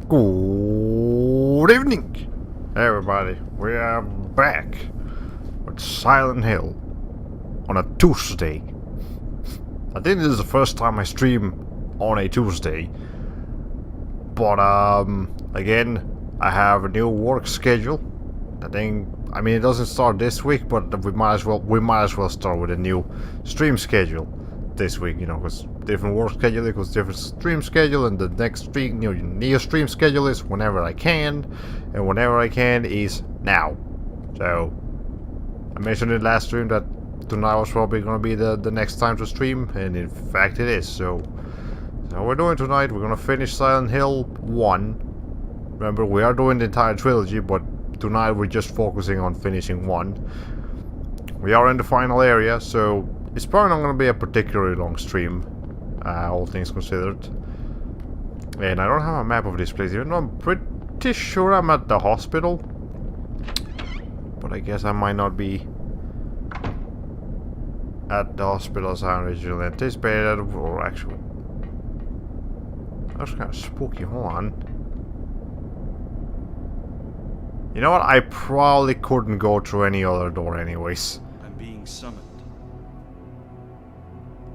Good evening, everybody. We are back with Silent Hill on a Tuesday. I think this is the first time I stream on a Tuesday. But again, I have a new work schedule. I mean, it doesn't start this week, but we might as well start with a new stream schedule this week, because different work schedule equals different stream schedule, and the next stream, new stream schedule is whenever I can, and whenever I can is now. So I mentioned in last stream that tonight was probably gonna be the next time to stream, and in fact it is. So what we're doing tonight, we're gonna finish Silent Hill 1. Remember, we are doing the entire trilogy, but tonight we're just focusing on finishing 1. We are in the final area, so it's probably not going to be a particularly long stream, all things considered. And I don't have a map of this place, even though I'm pretty sure I'm at the hospital. But I guess I might not be at the hospital as I originally anticipated, or actually... That was kind of spooky, hold on. You know what, I probably couldn't go through any other door anyways. I'm being summoned.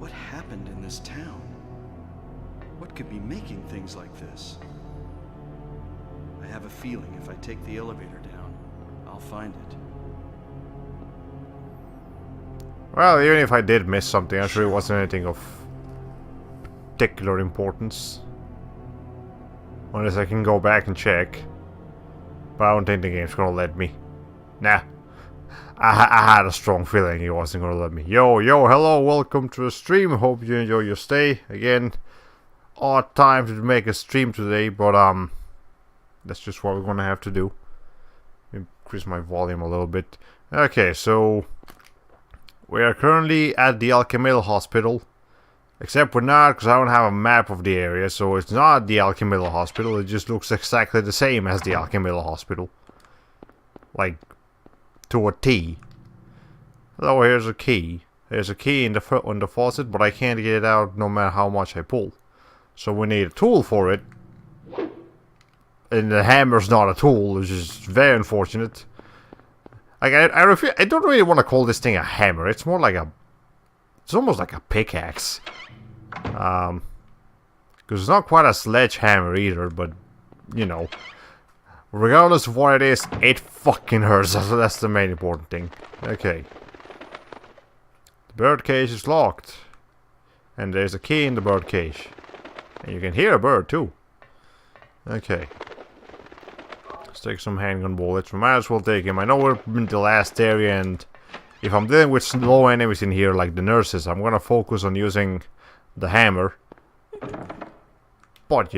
What happened in this town? What could be making things like this? I have a feeling if I take the elevator down, I'll find it. Well, even if I did miss something, I'm sure it wasn't anything of particular importance. Unless I can go back and check. But I don't think the game's gonna let me. Nah. I had a strong feeling he wasn't gonna let me. Yo, hello, welcome to the stream. Hope you enjoy your stay. Again, odd time to make a stream today, but that's just what we're gonna have to do. Increase my volume a little bit. Okay, so we are currently at the Alchemilla Hospital. Except we're not, because I don't have a map of the area, so it's not the Alchemilla Hospital. It just looks exactly the same as the Alchemilla Hospital. Like, to a T. Oh, here's a key. There's a key in the on the faucet, but I can't get it out no matter how much I pull. So we need a tool for it. And the hammer's not a tool, which is very unfortunate. Like, I don't really want to call this thing a hammer. It's more like a... It's almost like a pickaxe. Because it's not quite a sledgehammer either, but, regardless of what it is, it fucking hurts. That's the main important thing. Okay. The birdcage is locked. And there's a key in the birdcage. And you can hear a bird too. Okay. Let's take some handgun bullets. We might as well take him. I know we're in the last area, and if I'm dealing with slow enemies in here, like the nurses, I'm gonna focus on using the hammer. But,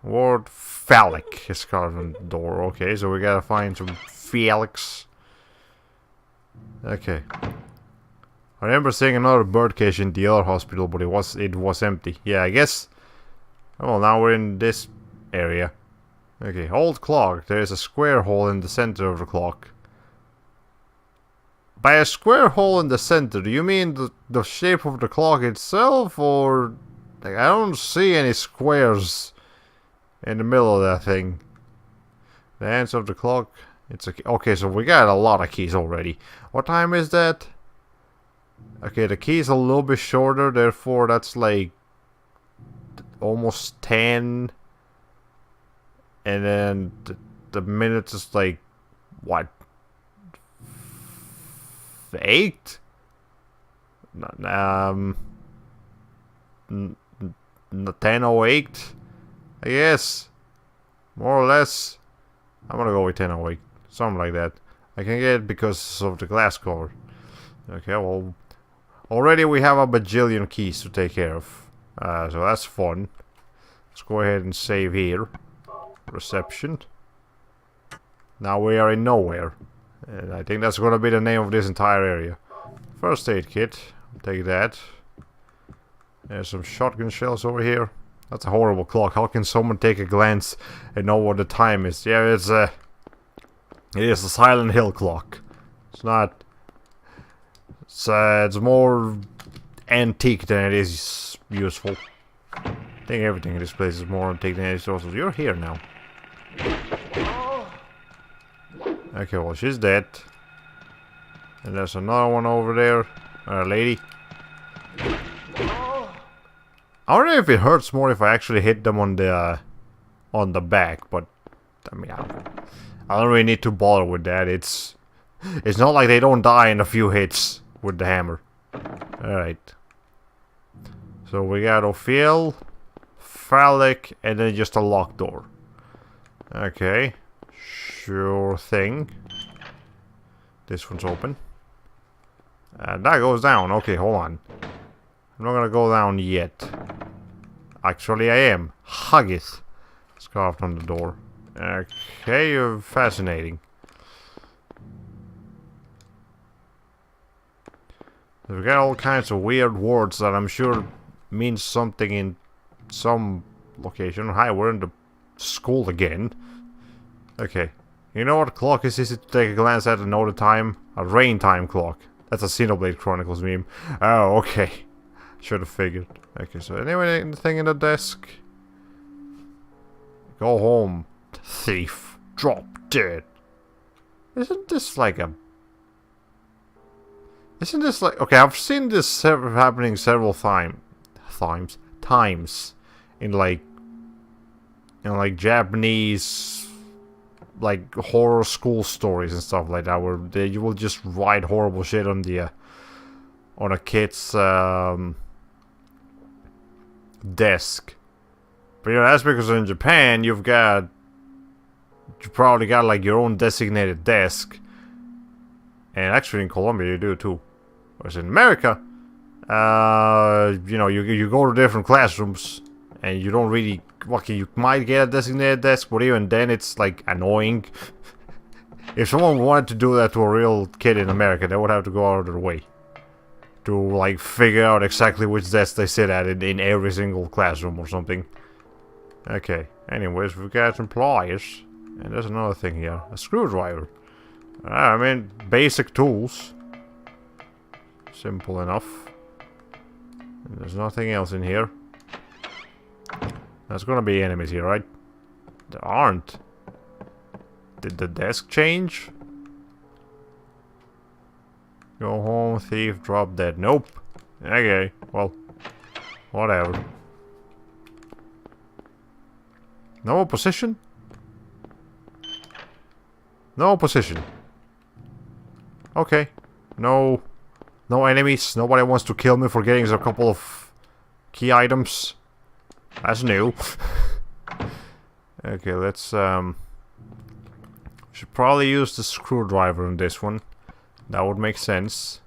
word phallic is carved on the door. Okay, so we gotta find some phallics. Okay. I remember seeing another birdcage in the other hospital, but it was empty. Yeah, I guess... Oh, now we're in this area. Okay, old clock. There is a square hole in the center of the clock. By a square hole in the center, do you mean the shape of the clock itself, or... Like, I don't see any squares in the middle of that thing. The hands of the clock... It's a... Okay, so we got a lot of keys already. What time is that? Okay, the key is a little bit shorter, therefore that's like... Almost 10. And then the minutes is like... What? 8? 10:08, I guess. More or less. I'm gonna go with 10:08. Something like that. I can get it because of the glass cover. Okay, well... Already we have a bajillion keys to take care of. So that's fun. Let's go ahead and save here. Reception. Now we are in nowhere. And I think that's gonna be the name of this entire area. First aid kit. Take that. There's some shotgun shells over here. That's a horrible clock. How can someone take a glance and know what the time is? Yeah, it is a Silent Hill clock. It's not... It's more antique than it is useful. I think everything in this place is more antique than it is useful. You're here now. Okay, well, she's dead. And there's another one over there. Lady. I wonder if it hurts more if I actually hit them on the back, but I mean, I don't really need to bother with that. It's not like they don't die in a few hits with the hammer. Alright. So we got Ophiel, Phallic, and then just a locked door. Okay. Sure thing. This one's open. And that goes down. Okay, hold on. I'm not gonna go down yet. Actually, I am. Huggith. Scarfed on the door. Okay, fascinating. We've got all kinds of weird words that I'm sure means something in some location. Hi, we're in the school again. Okay. You know what clock is easy to take a glance at and know the time? A rain time clock. That's a Xenoblade Chronicles meme. Oh, okay. Should have figured. Okay, so anyway, anything in the desk? Go home, thief. Drop dead. Isn't this like a... Isn't this like... Okay, I've seen this happening several times in like Japanese like horror school stories and stuff like that, where you will just write horrible shit on the on a kid's desk. But you know, that's because in Japan you probably got like your own designated desk, and actually in Colombia you do too. Whereas in America, you know, you go to different classrooms and you don't really... Okay, you might get a designated desk, but even then it's like annoying. If someone wanted to do that to a real kid in America, they would have to go out of their way to like figure out exactly which desk they sit at in every single classroom or something. Okay, anyways, we've got some pliers, and there's another thing here, a screwdriver. I mean, basic tools. Simple enough. And there's nothing else in here. There's gonna be enemies here, right? There aren't. Did the desk change? Go home, thief, drop dead. Nope. Okay, well, whatever. No opposition? No opposition. Okay. No enemies. Nobody wants to kill me for getting a couple of key items. That's new. Okay, let's should probably use the screwdriver on this one. That would make sense.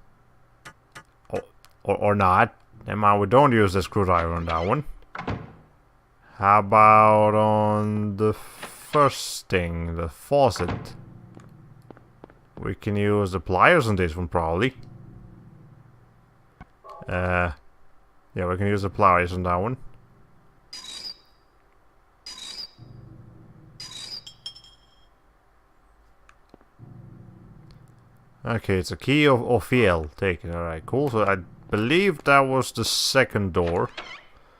Or not. Never mind, we don't use the screwdriver on that one. How about on the first thing, the faucet? We can use the pliers on this one, probably. Yeah, we can use the pliers on that one. Okay, it's a key of Ophiel. Take it. Alright, cool. So I believe that was the second door.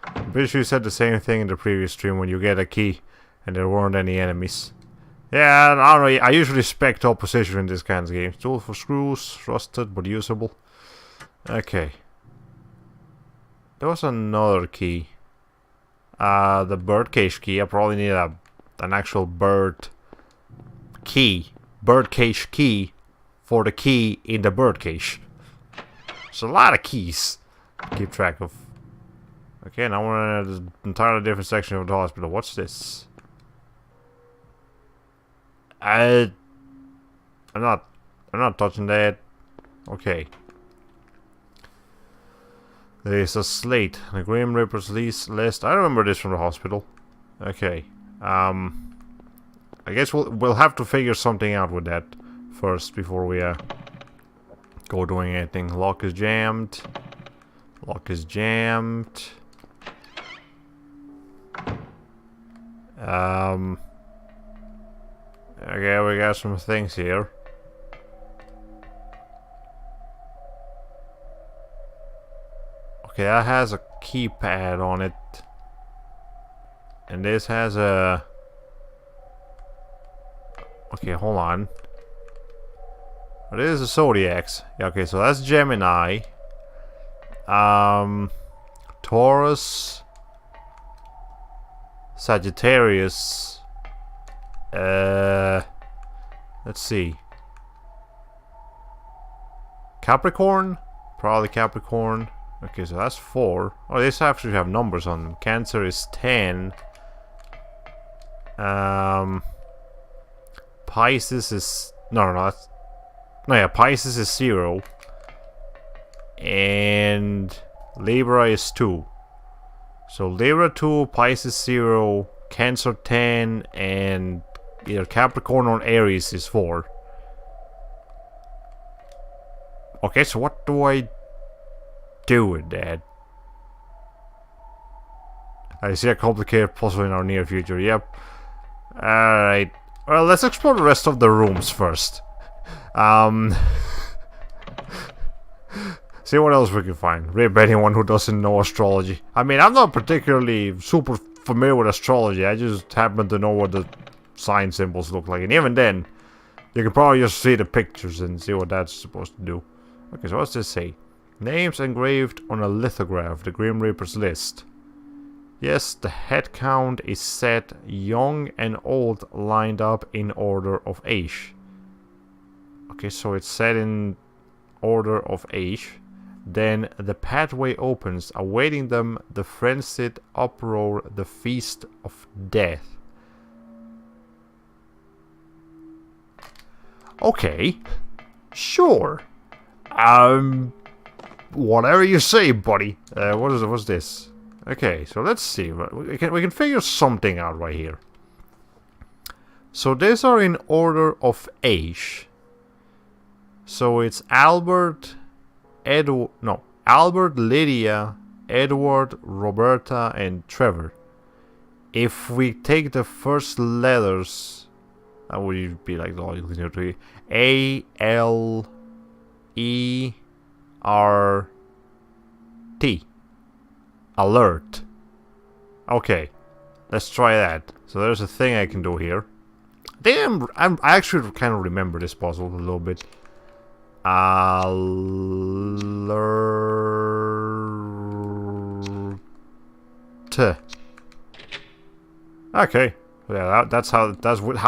I'm pretty sure you said the same thing in the previous stream when you get a key and there weren't any enemies. Yeah, I don't know. I usually expect opposition in this kind of games. Tool for screws, rusted but usable. Okay. There was another key. The birdcage key. I probably need an actual bird key. Birdcage key for the key in the birdcage. It's a lot of keys to keep track of. Okay, now we're in an entirely different section of the hospital. What's this? I'm not touching that. Okay. There's a slate. The Grim Reaper's list. I remember this from the hospital. Okay. I guess we'll have to figure something out with that first before we go doing anything. Lock is jammed. Lock is jammed. Okay, we got some things here. Okay, that has a keypad on it. And this has a Okay, hold on. What is the Zodiacs? Yeah, okay, so that's Gemini. Taurus. Sagittarius. Let's see. Capricorn? Probably Capricorn. Okay, so that's 4. Oh, these actually have numbers on them. Cancer is 10. Pisces is... No, that's... No, yeah, Pisces is 0. And... Libra is 2. So Libra 2, Pisces 0, Cancer 10, and either Capricorn or Aries is 4. Okay, so what do I do with that? I see a complicated puzzle in our near future. Yep. Alright. Well, let's explore the rest of the rooms first. See what else we can find. Rip anyone who doesn't know astrology. I mean, I'm not particularly super familiar with astrology. I just happen to know what the sign symbols look like. And even then, you can probably just see the pictures and see what that's supposed to do. Okay, so what's this say? Names engraved on a lithograph. The Grim Reaper's list. Yes, the head count is set. Young and old lined up in order of age. Okay, so it's set in order of age. Then the pathway opens, awaiting them the frenzied uproar, the feast of death. Okay, sure. Whatever you say, buddy. What's this? Okay, so let's see. We can figure something out right here. So these are in order of age. So it's Albert, Lydia, Edward, Roberta, and Trevor. If we take the first letters, that would be like the A, L, E, R, T. Alert. Okay, let's try that. So there's a thing I can do here. Damn, I actually kind of remember this puzzle a little bit. Alert. Okay, yeah, that's how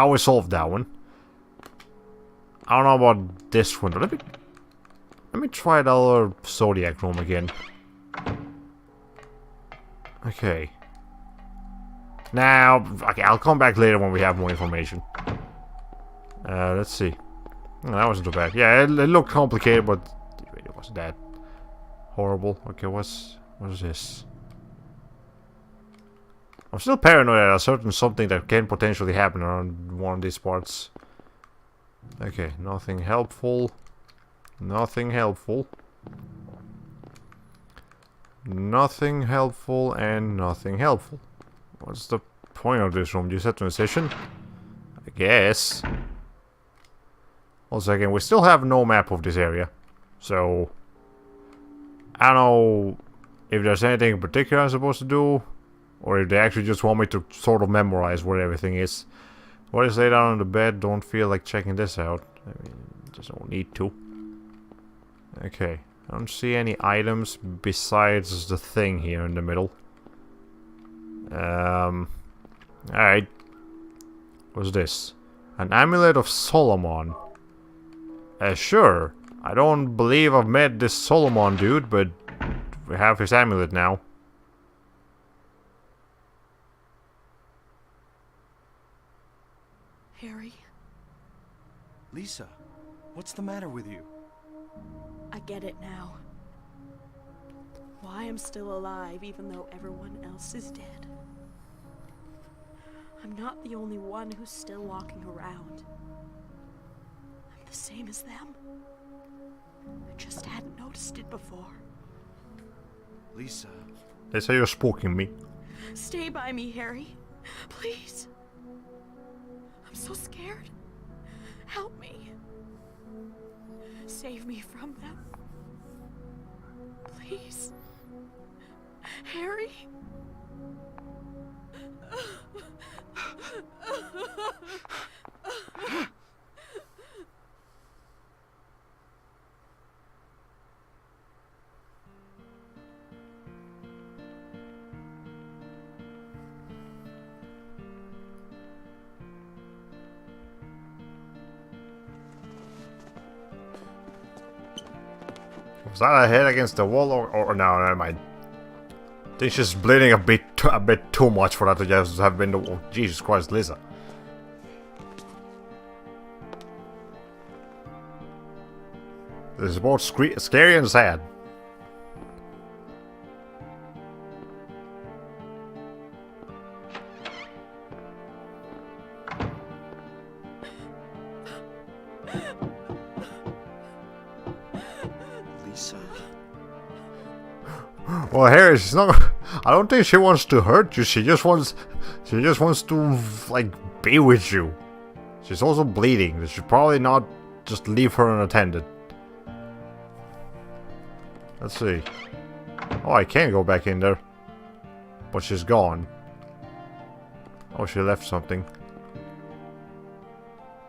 we solved that one. I don't know about this one, but let me try the other Zodiac room again. Okay. Now, okay, I'll come back later when we have more information. Let's see. Oh, that wasn't too bad. Yeah, it looked complicated, but it wasn't that horrible. Okay, what's this? I'm still paranoid at a certain something that can potentially happen around one of these parts. Okay, nothing helpful. Nothing helpful. Nothing helpful and nothing helpful. What's the point of this room? You set transition? I guess. Also, again, we still have no map of this area. So, I don't know if there's anything in particular I'm supposed to do. Or if they actually just want me to sort of memorize where everything is. What is laid down on the bed? Don't feel like checking this out. I mean, just don't need to. Okay. I don't see any items besides the thing here in the middle. Alright. What's this? An amulet of Solomon. Sure. I don't believe I've met this Solomon dude, but we have his amulet now. Harry? Lisa, what's the matter with you? I get it now. Why I'm still alive even though everyone else is dead. I'm not the only one who's still walking around. I'm the same as them. I just hadn't noticed it before. Lisa. They say you're spooking me. Stay by me, Harry. Please. I'm so scared. Help me. Save me from them. Please. Harry? Was that a head against the wall or no, never mind. I think she's bleeding a bit too much for that to just have been the wall. Jesus Christ, Lisa. This is both scary and sad. Lisa? Well, Harry, she's not. I don't think she wants to hurt you. She just wants to like be with you. She's also bleeding. You should probably not just leave her unattended. Let's see. Oh, I can go back in there. But she's gone. Oh, she left something.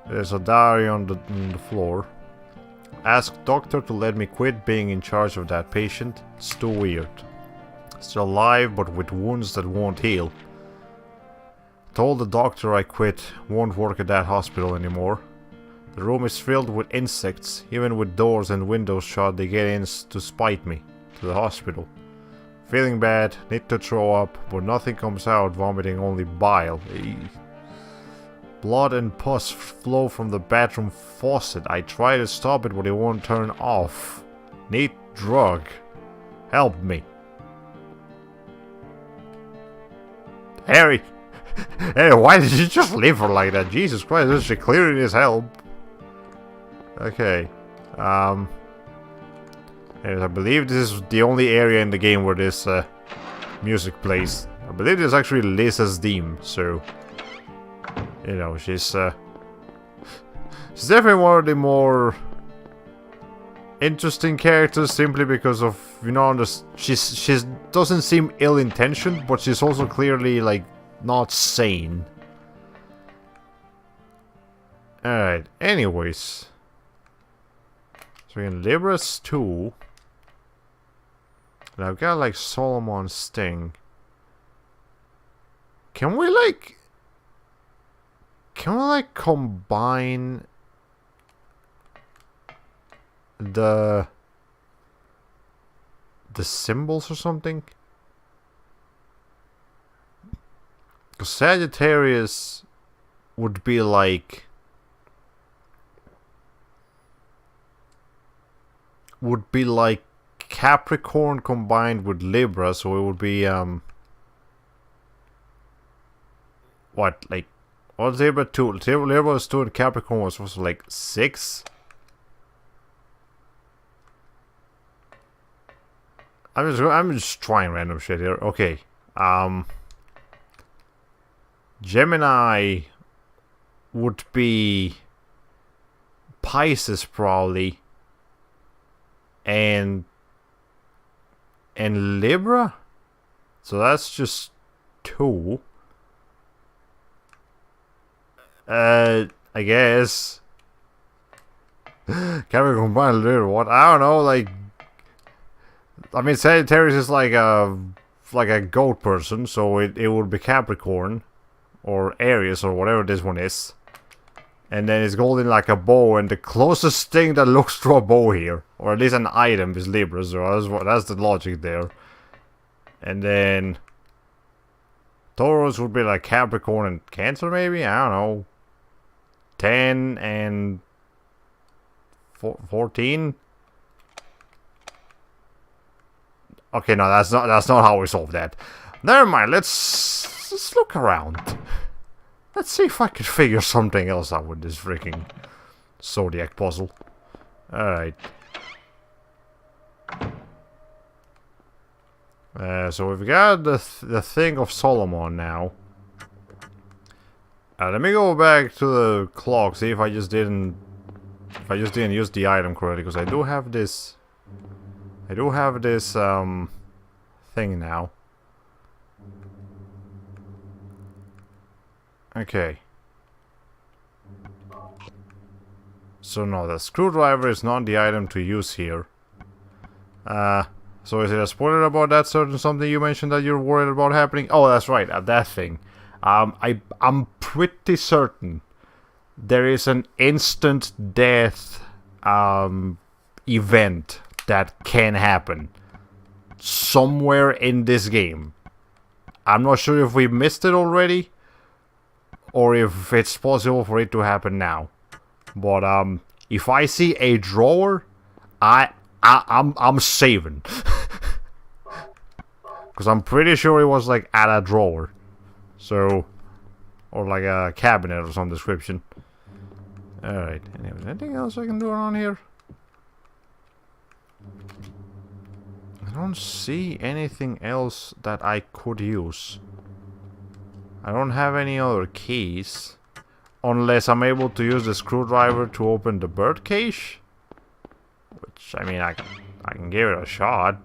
There's a diary on the floor. Ask doctor to let me quit being in charge of that patient. It's too weird. Still alive, but with wounds that won't heal. Told the doctor I quit. Won't work at that hospital anymore. The room is filled with insects. Even with doors and windows shut, they get in to spite me. To the hospital. Feeling bad, need to throw up, but nothing comes out, vomiting only bile. Eey. Blood and pus flow from the bathroom faucet. I try to stop it, but it won't turn off. Need drug. Help me. Harry! Hey, why did you just leave her like that? Jesus Christ, this is clearly his help. Okay. Anyways, I believe this is the only area in the game where this music plays. I believe this is actually Lisa's theme, so... You know, she's definitely one of the more interesting characters simply because of, you know, she's doesn't seem ill-intentioned, but she's also clearly, like, not sane. Alright, anyways. So in Libras 2. And I've got, like, Solomon's Sting. Can we, like, combine the symbols or something? Because Sagittarius would be like... Capricorn combined with Libra, so it would be, what, like... What was Libra 2? Libra was 2 and Capricorn was supposed to like 6? I'm just trying random shit here. Okay. Gemini would be Pisces probably. And Libra? So that's just 2. I guess. Can we combine a little? What? I don't know, like... I mean, Sagittarius is like a goat person, so it would be Capricorn. Or Aries, or whatever this one is. And then it's holding like a bow, and the closest thing that looks to a bow here, or at least an item, is Libra, so that's the logic there. And then... Taurus would be like Capricorn and Cancer, maybe? I don't know. 10 and 14. Okay, no, that's not how we solve that. Never mind. Let's look around. Let's see if I can figure something else out with this freaking Zodiac puzzle. All right. So we've got the thing of Solomon now. Let me go back to the clock, see if I just didn't use the item correctly, because I do have this thing now. Okay. So no, the screwdriver is not the item to use here. So is it a spoiler about that certain something you mentioned that you're worried about happening? Oh, that's right, that thing. I'm pretty certain there is an instant death event that can happen somewhere in this game. I'm not sure if we missed it already or if it's possible for it to happen now. But if I see a drawer, I'm saving. Because I'm pretty sure it was like at a drawer. So, or like a cabinet or some description. Alright, anything else I can do around here? I don't see anything else that I could use. I don't have any other keys. Unless I'm able to use the screwdriver to open the bird cage. Which, I mean, I can give it a shot.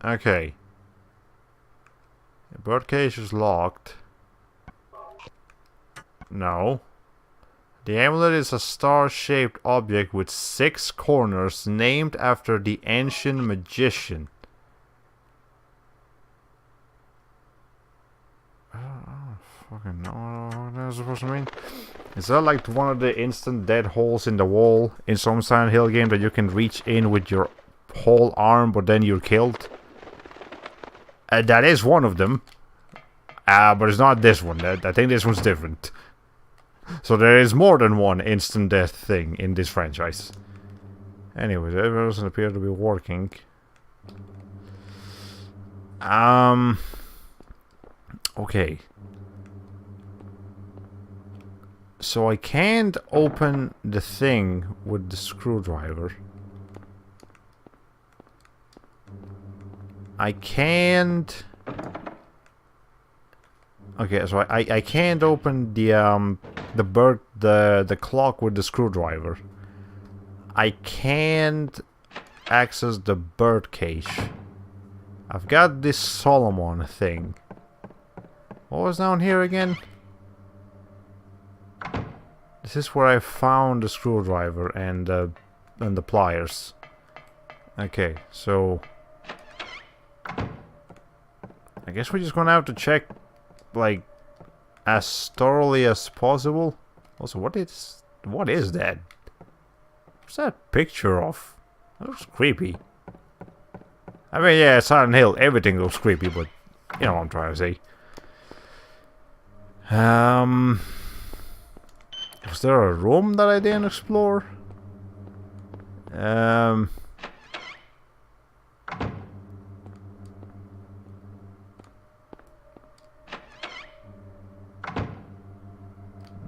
Okay. The bird cage is locked. No. The amulet is a star-shaped object with 6 corners named after the ancient magician. I don't fucking know what that's supposed to mean. Is that like one of the instant dead holes in the wall in some Silent Hill game that you can reach in with your whole arm but then you're killed? That is one of them. But it's not this one. I think this one's different. So there is more than one instant death thing in this franchise. Anyway, that doesn't appear to be working. Okay. So I can't open the thing with the screwdriver. I can't... Okay, so I can't open the clock with the screwdriver. I can't access the bird cage. I've got this Solomon thing. What was down here again? This is where I found the screwdriver and the pliers. Okay, so I guess we're just gonna have to check like as thoroughly as possible. Also, what is that? What's that picture of? That looks creepy. I mean, yeah, Silent Hill, everything looks creepy, but you know what I'm trying to say. Was there a room that I didn't explore?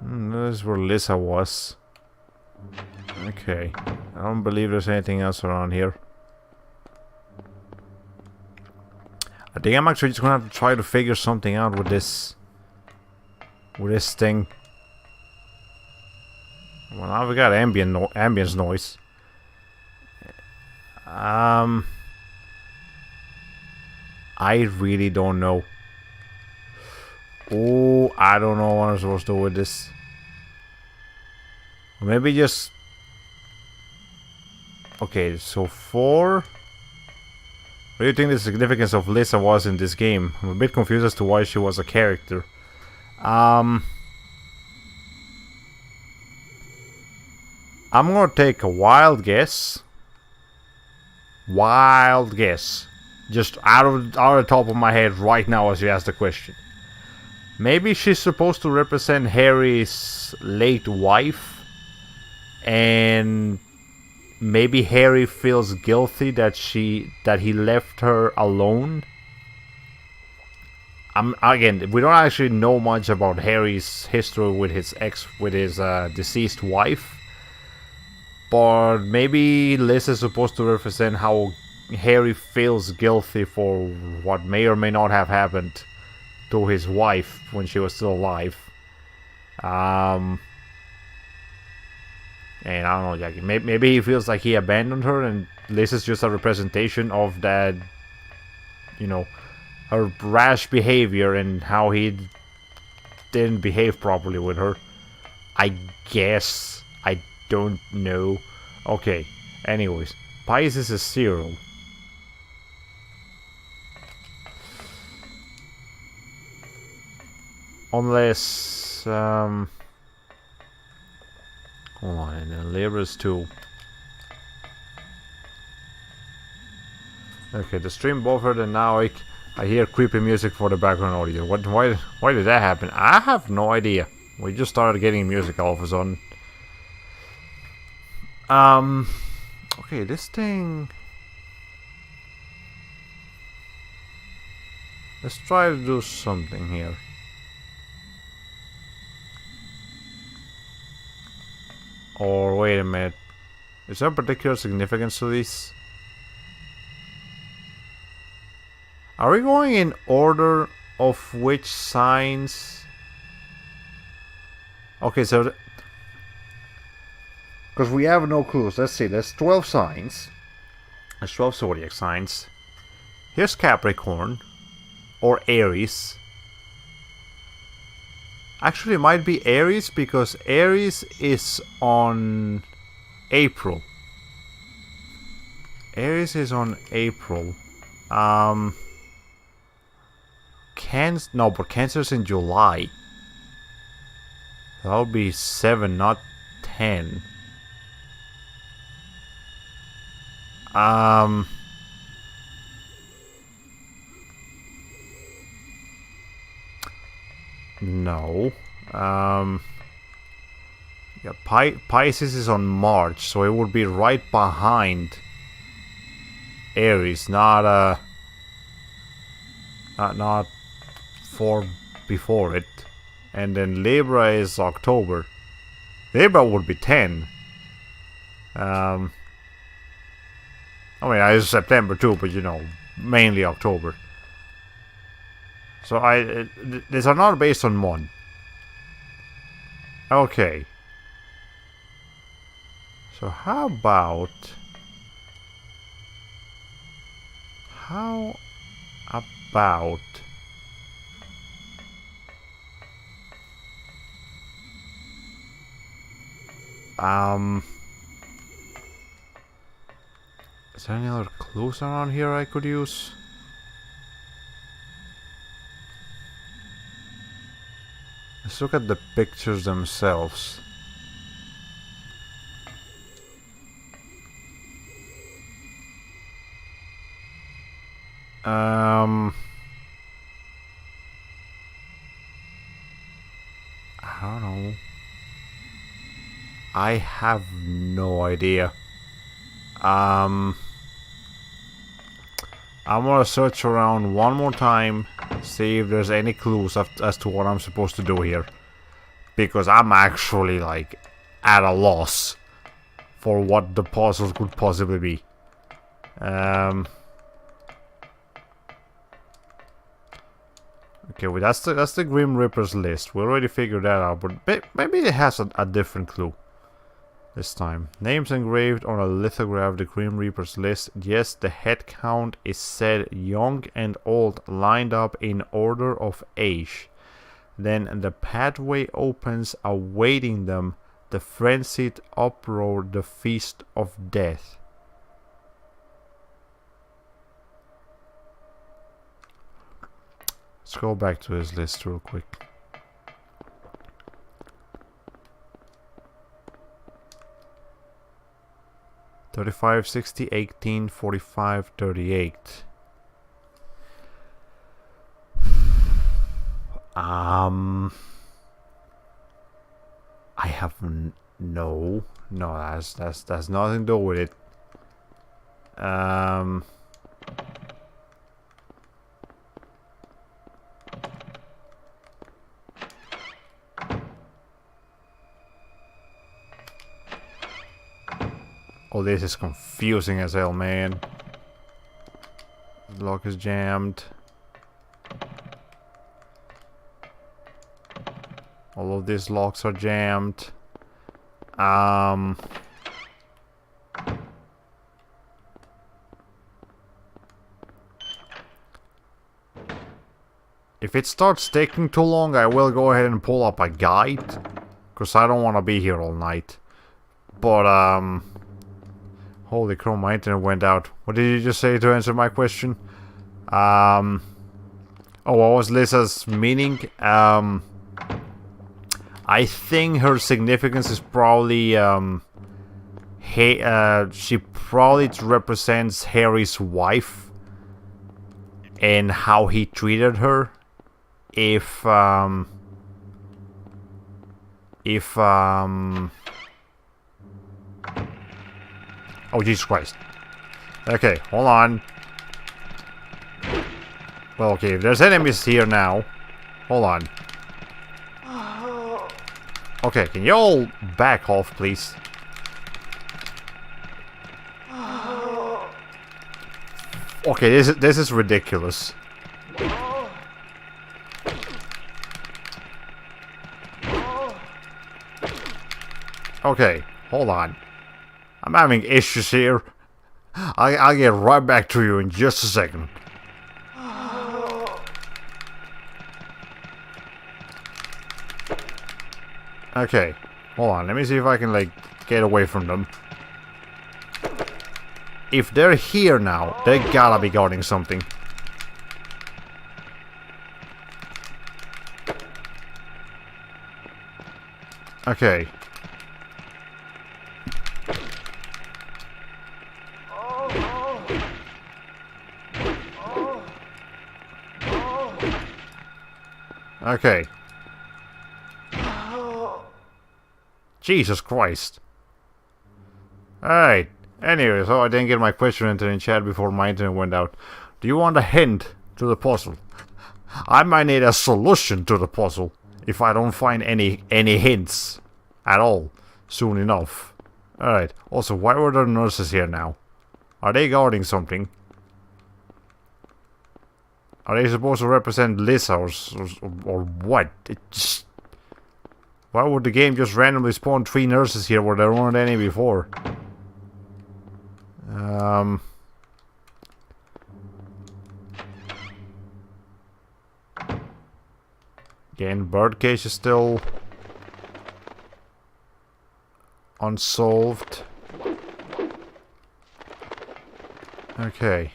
This is where Lisa was. Okay. I don't believe there's anything else around here. I think I'm actually just gonna have to try to figure something out with this thing. Well, now we got ambience noise. I really don't know. Oh, I don't know what I'm supposed to do with this. Maybe just... Okay, so 4... What do you think the significance of Lisa was in this game? I'm a bit confused as to why she was a character. I'm gonna take a wild guess. Wild guess. Just out of the top of my head right now as you ask the question. Maybe she's supposed to represent Harry's late wife. And maybe Harry feels guilty that he left her alone. Again, we don't actually know much about Harry's history with his deceased wife. But maybe Liz is supposed to represent how Harry feels guilty for what may or may not have happened to his wife when she was still alive. And I don't know, like, maybe he feels like he abandoned her, and Liz is just a representation of that, you know, her rash behavior and how he didn't behave properly with her. I guess. I don't know. Okay, anyways. Pisces is 0. Unless, Hold on, and then laborers too. Okay, the stream buffered and now I hear creepy music for the background audio. Why did that happen? I have no idea. We just started getting music all of a sudden. Okay, this thing. Let's try to do something here. Or wait a minute. Is there particular significance to this? Are we going in order of which signs? Okay, so because we have no clues. Let's see. There's 12 signs. There's 12 zodiac signs. Here's Capricorn or Aries. Actually, it might be Aries because Aries is on April. Aries is on April. No, but Cancer's in July. That'll be 7, not 10. No. Yeah, Pisces is on March, so it would be right behind Aries, not for before it. And then Libra is October. Libra would be 10. I mean, it's September too, but you know, mainly October. So these are not based on one. Okay. So how about is there any other clues around here I could use? Let's look at the pictures themselves. I don't know. I have no idea. I'm gonna search around one more time, see if there's any clues as to what I'm supposed to do here. Because I'm actually, like, at a loss for what the puzzle could possibly be. Okay, well, that's the Grim Reaper's list. We already figured that out, but maybe it has a different clue this time. Names engraved on a lithograph, the Grim Reaper's list. Yes, the head count is said young and old, lined up in order of age. Then the pathway opens, awaiting them, the frenzied uproar, the feast of death. Let's go back to his list real quick. $35, $60, $18, $45, $38. I have no, that's nothing to do with it. Oh, this is confusing as hell, man. The lock is jammed. All of these locks are jammed. If it starts taking too long, I will go ahead and pull up a guide. Because I don't want to be here all night. But, holy crow, my internet went out. What did you just say to answer my question? Oh, what was Lisa's meaning? I I think her significance is probably she probably represents Harry's wife and how he treated her. Oh, Jesus Christ. Okay, hold on. Well, okay, if there's enemies here now. Hold on. Okay, can you all back off, please? Okay, this is ridiculous. Okay, hold on. I'm having issues here. I'll get right back to you in just a second. Okay, hold on. Let me see if I can, like, get away from them. If they're here now, they gotta be guarding something. Okay. Okay. Jesus Christ. Alright. Anyway, so I didn't get my question answered in chat before my internet went out. Do you want a hint to the puzzle? I might need a solution to the puzzle if I don't find any hints at all soon enough. Alright. Also, why were there nurses here now? Are they guarding something? Are they supposed to represent Lisa or what? It just... Why would the game just randomly spawn 3 nurses here where there weren't any before? Again, Birdcage is still unsolved. Okay.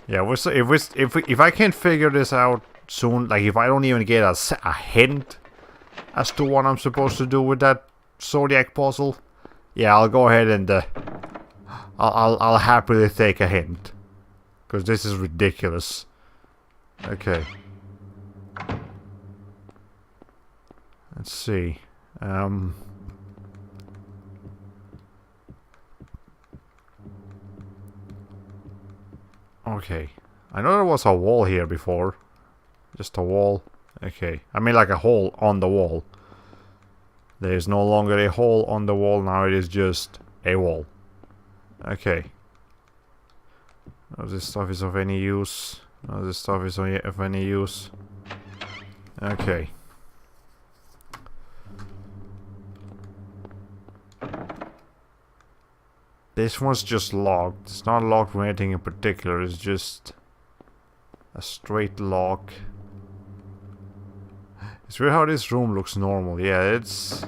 Yeah, if I can't figure this out soon, like if I don't even get a hint as to what I'm supposed to do with that Zodiac puzzle, yeah, I'll go ahead and I'll happily take a hint, because this is ridiculous. Okay. Let's see. Okay. I know there was a wall here before. Just a wall. Okay. I mean like a hole on the wall. There is no longer a hole on the wall, now it is just a wall. Okay. None of this stuff is of any use. None of this stuff is of any use. Okay. This one's just locked. It's not locked from anything in particular, it's just a straight lock. It's weird how this room looks normal. Yeah, it's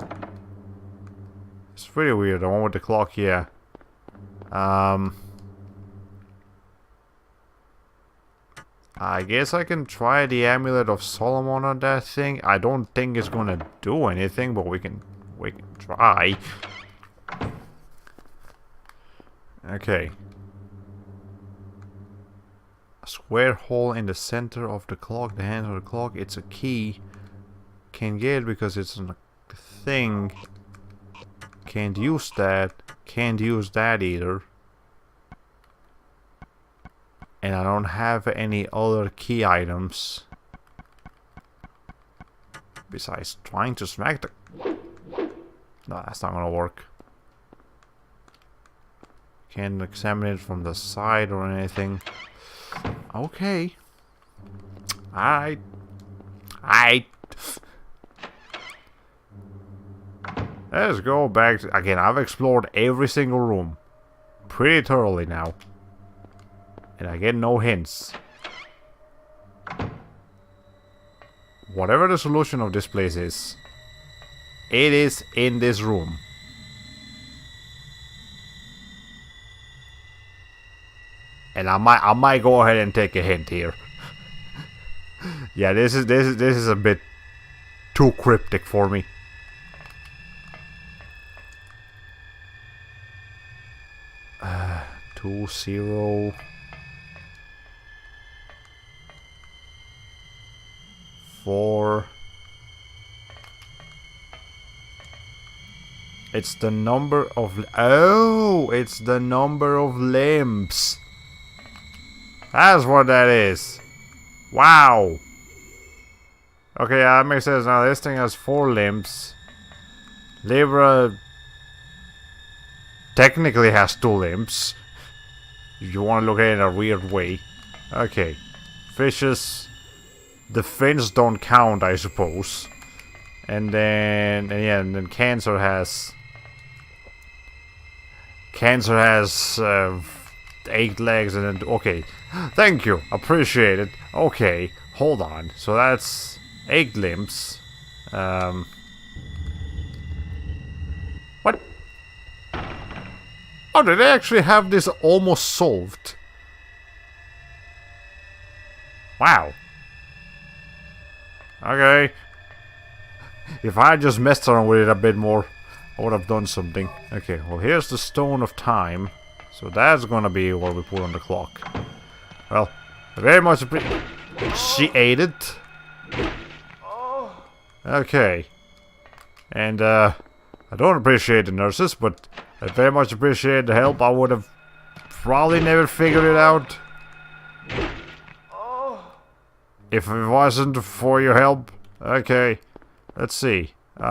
pretty weird. The one with the clock, yeah. I guess I can try the Amulet of Solomon on that thing. I don't think it's gonna do anything, but we can try. Okay. A square hole in the center of the clock, the hands of the clock. It's a key. Can't get it because it's a thing. Can't use that. Can't use that either. And I don't have any other key items. Besides trying to smack the... No, that's not gonna work. Can't examine it from the side or anything. Okay. Alright. Let's go back to, again, I've explored every single room pretty thoroughly now. And I get no hints. Whatever the solution of this place is, it is in this room. And I might go ahead and take a hint here. Yeah, this is a bit too cryptic for me. Uh, 20 4. It's the number of... Oh, it's the number of limbs. That's what that is. Wow. Okay, that makes sense. Now this thing has 4 limbs. Libra technically has 2 limbs. If you want to look at it in a weird way. Okay. Fishes. The fins don't count, I suppose. And then Cancer has... Cancer has 8 legs and then... Okay. Thank you. Appreciate it. Okay. Hold on. So that's 8 limbs. What? Oh, did they actually have this almost solved? Wow. Okay. If I had just messed around with it a bit more, I would have done something. Okay, well here's the Stone of Time. So that's gonna be what we put on the clock. Well, I very much she ate it. Okay. And I don't appreciate the nurses, but I very much appreciate the help. I would have probably never figured it out if it wasn't for your help. Okay. Let's see. Did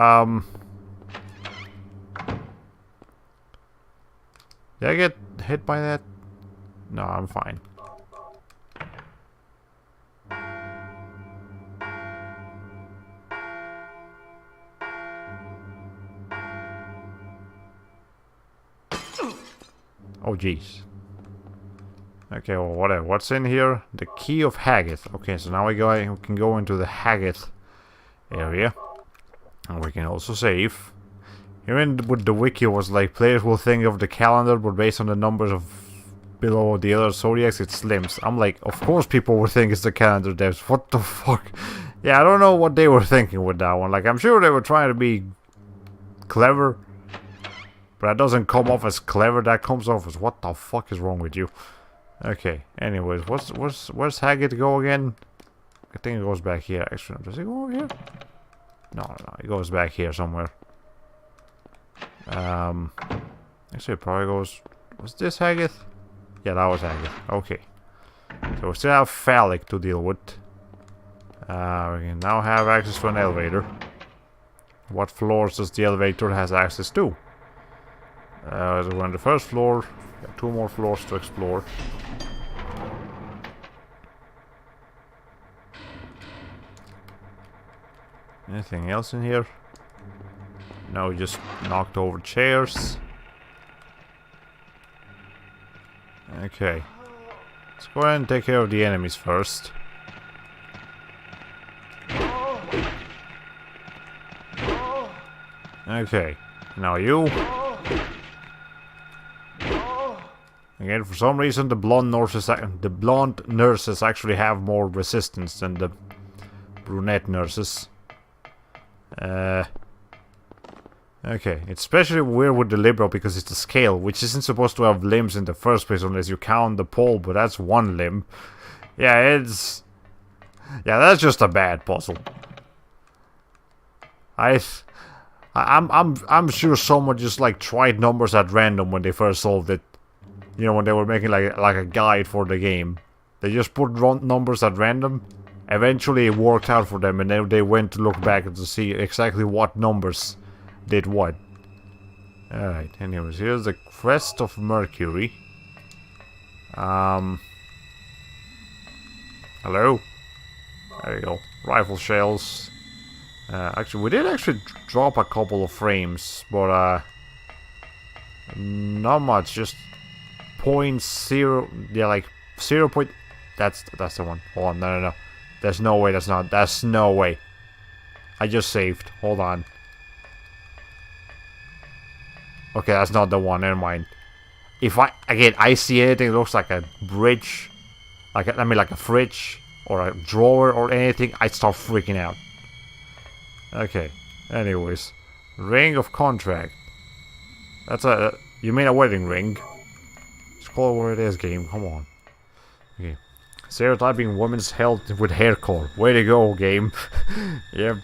I get hit by that? No, I'm fine. Oh, jeez. Okay, well, whatever. What's in here? The Key of Haggith. Okay, so now we can go into the Haggith area. And we can also save. Here with the wiki was like, players will think of the calendar, but based on the numbers of below the other zodiacs, it's limbs. I'm like, of course people would think it's the calendar devs. What the fuck? Yeah, I don't know what they were thinking with that one. Like, I'm sure they were trying to be clever, but that doesn't come off as clever. That comes off as, what the fuck is wrong with you? Okay, anyways, where's Haggith go again? I think it goes back here. Actually, does it go over here? No, it goes back here somewhere. Actually, it probably goes... Was this Haggith? Yeah, that was Haggith. Okay. So we still have Phallic to deal with. We can now have access to an elevator. What floors does the elevator has access to? So we're on the first floor. We have 2 more floors to explore. Anything else in here? No, we just knocked over chairs. Okay. Let's go ahead and take care of the enemies first. Okay. Now you. Again, for some reason the blonde nurses actually have more resistance than the brunette nurses. Okay, it's especially weird with the Libra because it's a scale, which isn't supposed to have limbs in the first place unless you count the pole, but that's 1 limb. Yeah, yeah, that's just a bad puzzle. I'm sure someone just like tried numbers at random when they first solved it. You know, when they were making like a guide for the game. They just put numbers at random. Eventually it worked out for them, and then they went to look back to see exactly what numbers did what. Alright, anyways, here's the Crest of Mercury. Hello? There you go. Rifle shells. Actually, we did actually drop a couple of frames, but not much, just 0.0, yeah, like 0. That's the one. Hold on, no. There's no way, that's no way. I just saved. Hold on. Okay, that's not the one, never mind. If I see anything that looks like a bridge, like a fridge, or a drawer or anything, I'd start freaking out. Okay, anyways. Ring of contract. That's a... You mean a wedding ring? Just call it what it is, game. Come on. Okay. Stereotyping women's health with hair color. Way to go, game. Yep.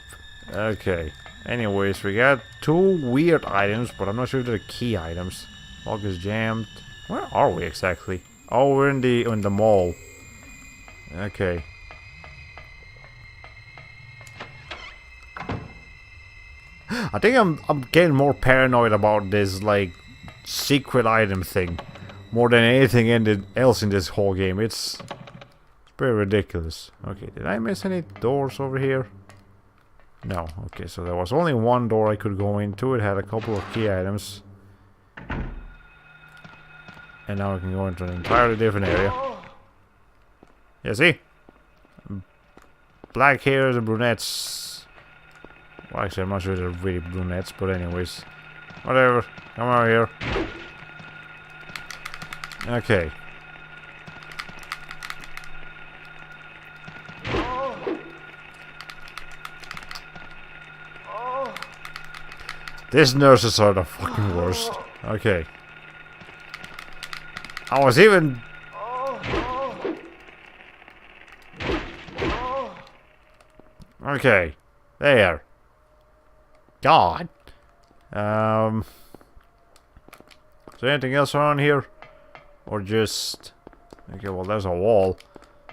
Okay. Anyways, we got 2 weird items, but I'm not sure if they're key items. Lock is jammed. Where are we exactly? Oh, we're in the mall. Okay. I think I'm getting more paranoid about this like secret item thing more than anything else in this whole game. It's pretty ridiculous. Okay, did I miss any doors over here? No. Okay, so there was only one door I could go into. It had a couple of key items. And now I can go into an entirely different area. Yeah, see? Black hairs and brunettes. Well, actually, I'm not sure they're really brunettes, but anyways. Whatever. Come over here. Okay. These nurses are the fucking worst. Okay. I was even... Okay. There. God. Is there anything else around here? Or just... Okay, well there's a wall.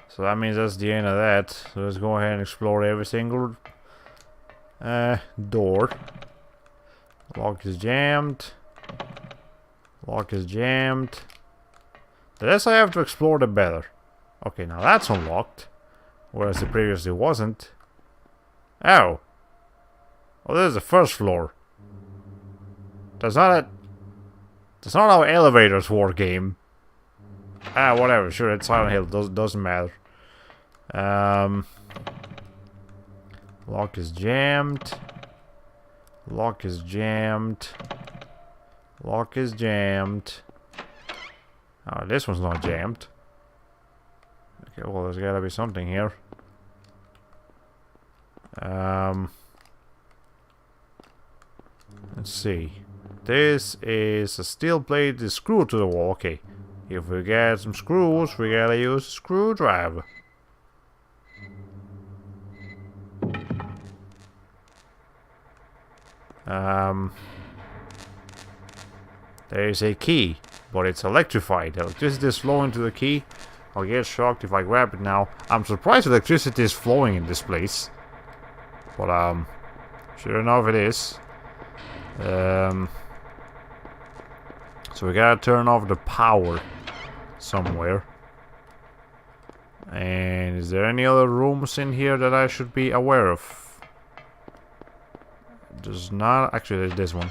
So that means that's the end of that. So let's go ahead and explore every single... door. Lock is jammed. Lock is jammed. The less I have to explore, the better. Okay, now that's unlocked. Whereas it previously wasn't. Oh. Oh, this is the first floor. That's not how elevators work, game. Ah, whatever. Sure, it's Silent Hill. Doesn't matter. Lock is jammed. Lock is jammed. Lock is jammed. Oh, this one's not jammed. Okay, well, there's gotta be something here. Let's see. This is a steel plate is screwed to the wall. Okay. If we get some screws, we gotta use a screwdriver. There's a key, but it's electrified. Electricity is flowing to the key. I'll get shocked if I grab it now. I'm surprised electricity is flowing in this place. But, sure enough it is. So we gotta turn off the power somewhere. And is there any other rooms in here that I should be aware of? There's not. Actually, there's this one.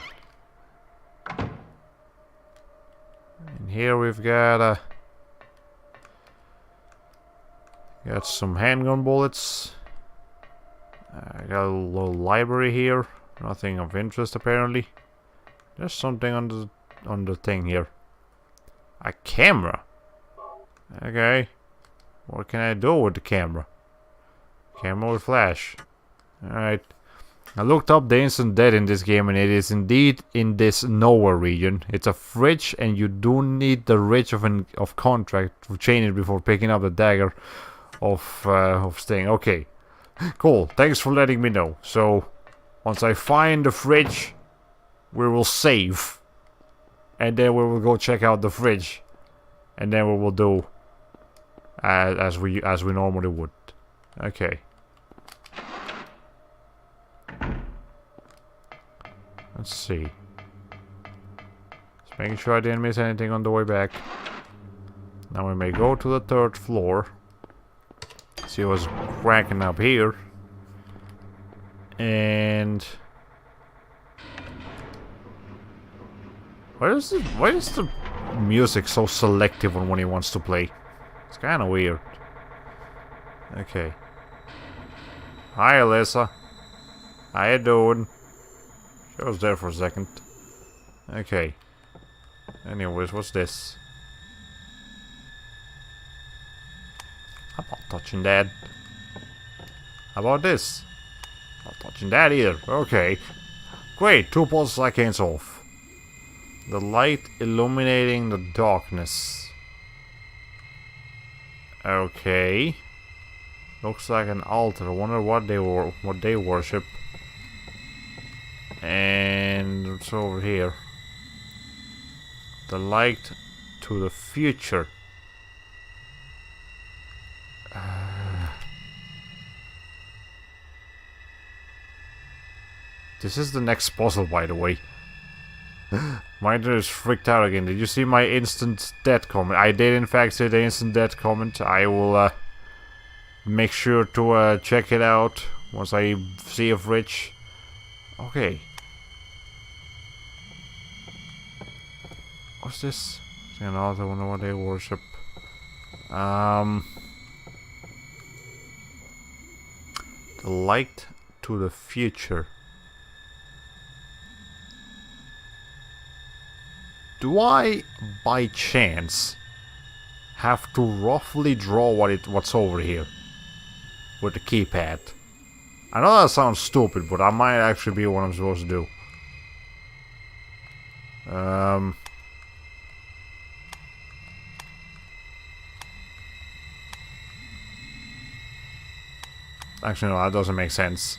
And here we've got some handgun bullets. I got a little library here. Nothing of interest apparently. There's something on the thing here. A camera. Okay. What can I do with the camera? Camera with flash. Alright. I looked up the instant death in this game, and it is indeed in this nowhere region. It's a fridge, and you do need the Ridge of Contract to chain it before picking up the dagger of Sting. Okay, cool. Thanks for letting me know. So once I find the fridge, we will save, and then we will go check out the fridge, and then we will do as we normally would. Okay. Let's see. Just making sure I didn't miss anything on the way back. Now we may go to the 3rd floor. See what's cracking up here. And why is the music so selective on when he wants to play? It's kind of weird. Okay. Hi, Alyssa. How you doing? She was there for a second. Okay. Anyways, what's this? Apple. touching that. How about this? Not touching that either. Okay. Great, 2 puzzles I can solve. The light illuminating the darkness. Okay. Looks like an altar. I wonder what they worship. And it's over here. The light to the future. This is the next puzzle, by the way. Miner is freaked out again. Did you see my instant death comment? I did in fact see the instant death comment. I will make sure to check it out once I see if Rich. Okay. What's this? I don't know what they worship. The light to the future. Do I, by chance, have to roughly draw what's over here with the keypad? I know that sounds stupid, but that might actually be what I'm supposed to do. Actually, no, that doesn't make sense.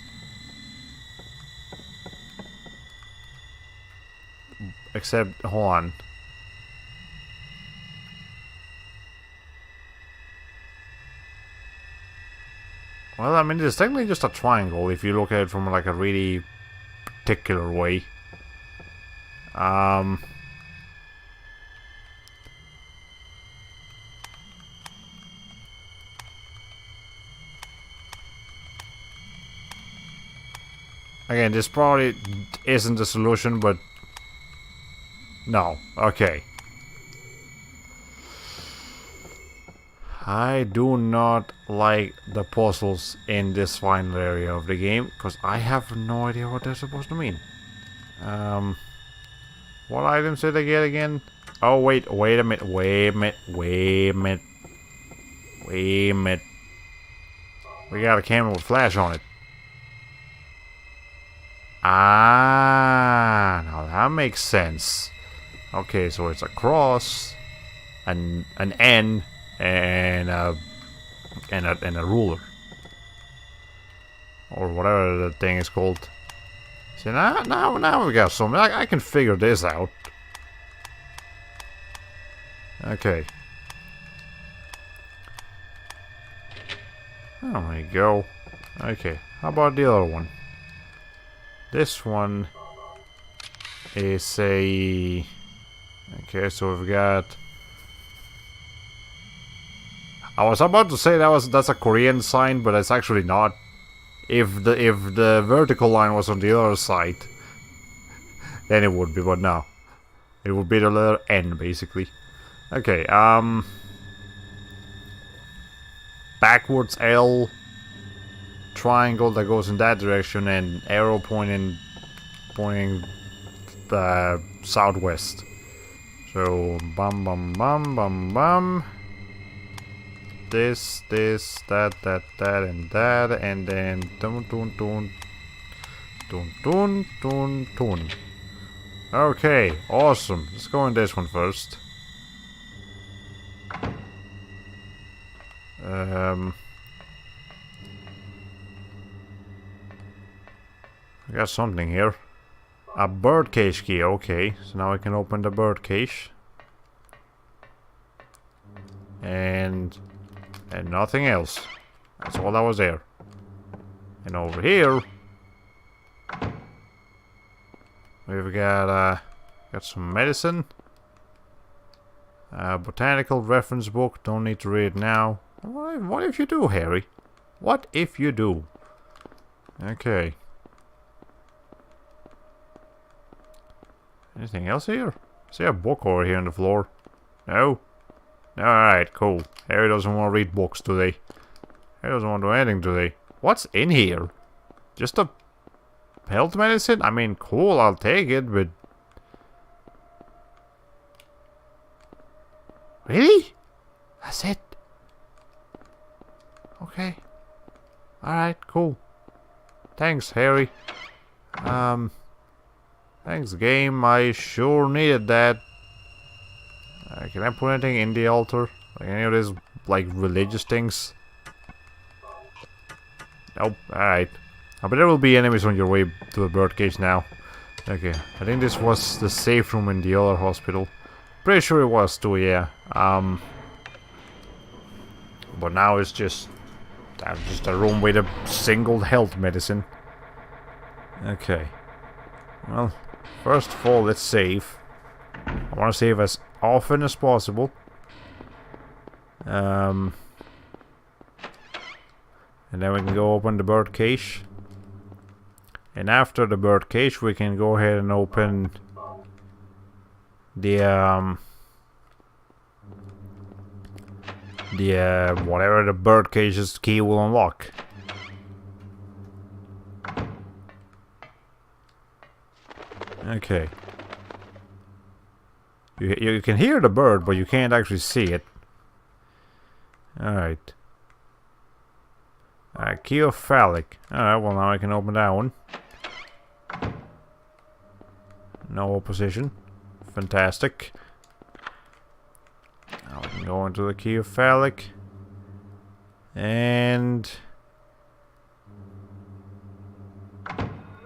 Except, hold on. Well, I mean, it's technically just a triangle if you look at it from like a really particular way. Again, this probably isn't the solution, but no. Okay. I do not like the puzzles in this final area of the game, because I have no idea what they're supposed to mean. What items did I get again? Oh, wait a minute, wait a minute. We got a camera with flash on it. Ah, now that makes sense. Okay, so it's a cross, an N, and a ruler, or whatever the thing is called. See, now we got something. I can figure this out. Okay. There we go. Okay, how about the other one? This one is a... Okay, so we've got... I was about to say that's a Korean sign, but it's actually not. If the vertical line was on the other side, then it would be, but no. It would be the letter N, basically. Okay, backwards L, triangle that goes in that direction, and arrow pointing southwest. So bum bum bum bum bum. This, that, and that, and then dun dun dun dun dun dun dun. Okay, awesome. Let's go in this one first. I got something here. A birdcage key, okay. So now I can open the birdcage. And nothing else. That's all that was there. And over here we've got some medicine. Botanical reference book. Don't need to read it now. What if you do, Harry? What if you do? Okay. Anything else here? Is there a book over here on the floor? No? Alright, cool. Harry doesn't want to read books today. Harry doesn't want to do anything today. What's in here? Just a health medicine? I mean, cool, I'll take it, but... Really? That's it? Okay. Alright, cool. Thanks, Harry. Thanks, game. I sure needed that. Can I put anything in the altar? Like any of these, like, religious things? Nope. Alright. But there will be enemies on your way to the birdcage now. Okay. I think this was the safe room in the other hospital. Pretty sure it was too, yeah. But now it's just a room with a single health medicine. Okay. Well, first of all, let's save. I want to save as often as possible. And then we can go open the birdcage. And after the birdcage, we can go ahead and open the whatever the birdcage's key will unlock. Okay. You can hear the bird, but you can't actually see it. Alright. Key of phallic. Alright, well now I can open that one. No opposition. Fantastic. Now we can go into the key of phallic. And...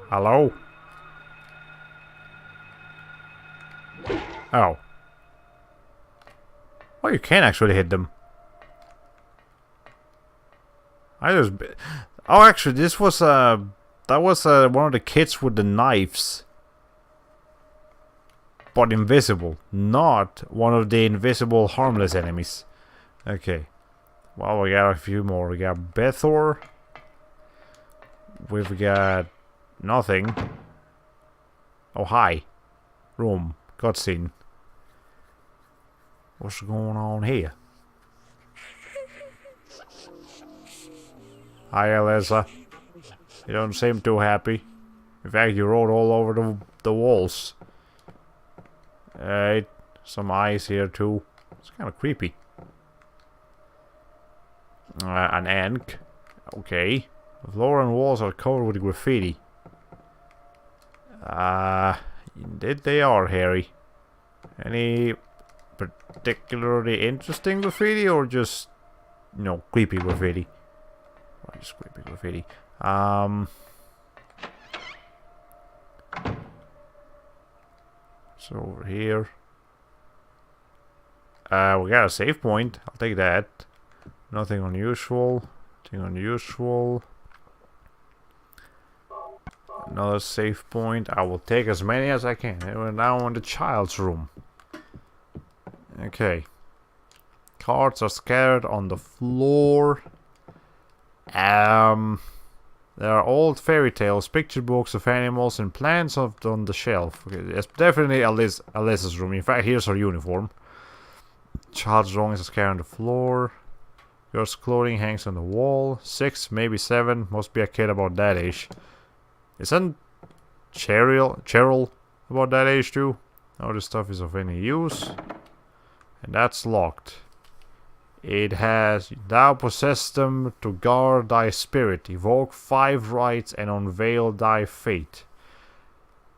Hello? Oh. Oh, you can actually hit them. Oh, actually, this was, that was, one of the kids with the knives. But invisible. Not one of the invisible, harmless enemies. Okay. Well, we got a few more. We got Bethor. We've got... nothing. Oh, hi. Room. Cutscene. What's going on here? Hi, Alyssa. You don't seem too happy. In fact, you wrote all over the walls. Some eyes here too. It's kind of creepy. An ant. Okay. The floor and walls are covered with graffiti. Indeed they are, Harry. Any particularly interesting graffiti or just, you know, creepy graffiti? Well, just creepy graffiti. So over here. We got a save point. I'll take that. Nothing unusual. Nothing unusual. Another save point. I will take as many as I can. And we're now in the child's room. Okay. Cards are scattered on the floor. There are old fairy tales, picture books of animals, and plants on the shelf. Okay, it's definitely Alyssa's room. In fact, here's her uniform. Child's drawings are scattered on the floor. Girl's clothing hangs on the wall. 6, maybe 7. Must be a kid about that age. Isn't Cheryl about that age too? No, this stuff is of any use. And that's locked. It has, thou possess them to guard thy spirit, evoke 5 rites, and unveil thy fate.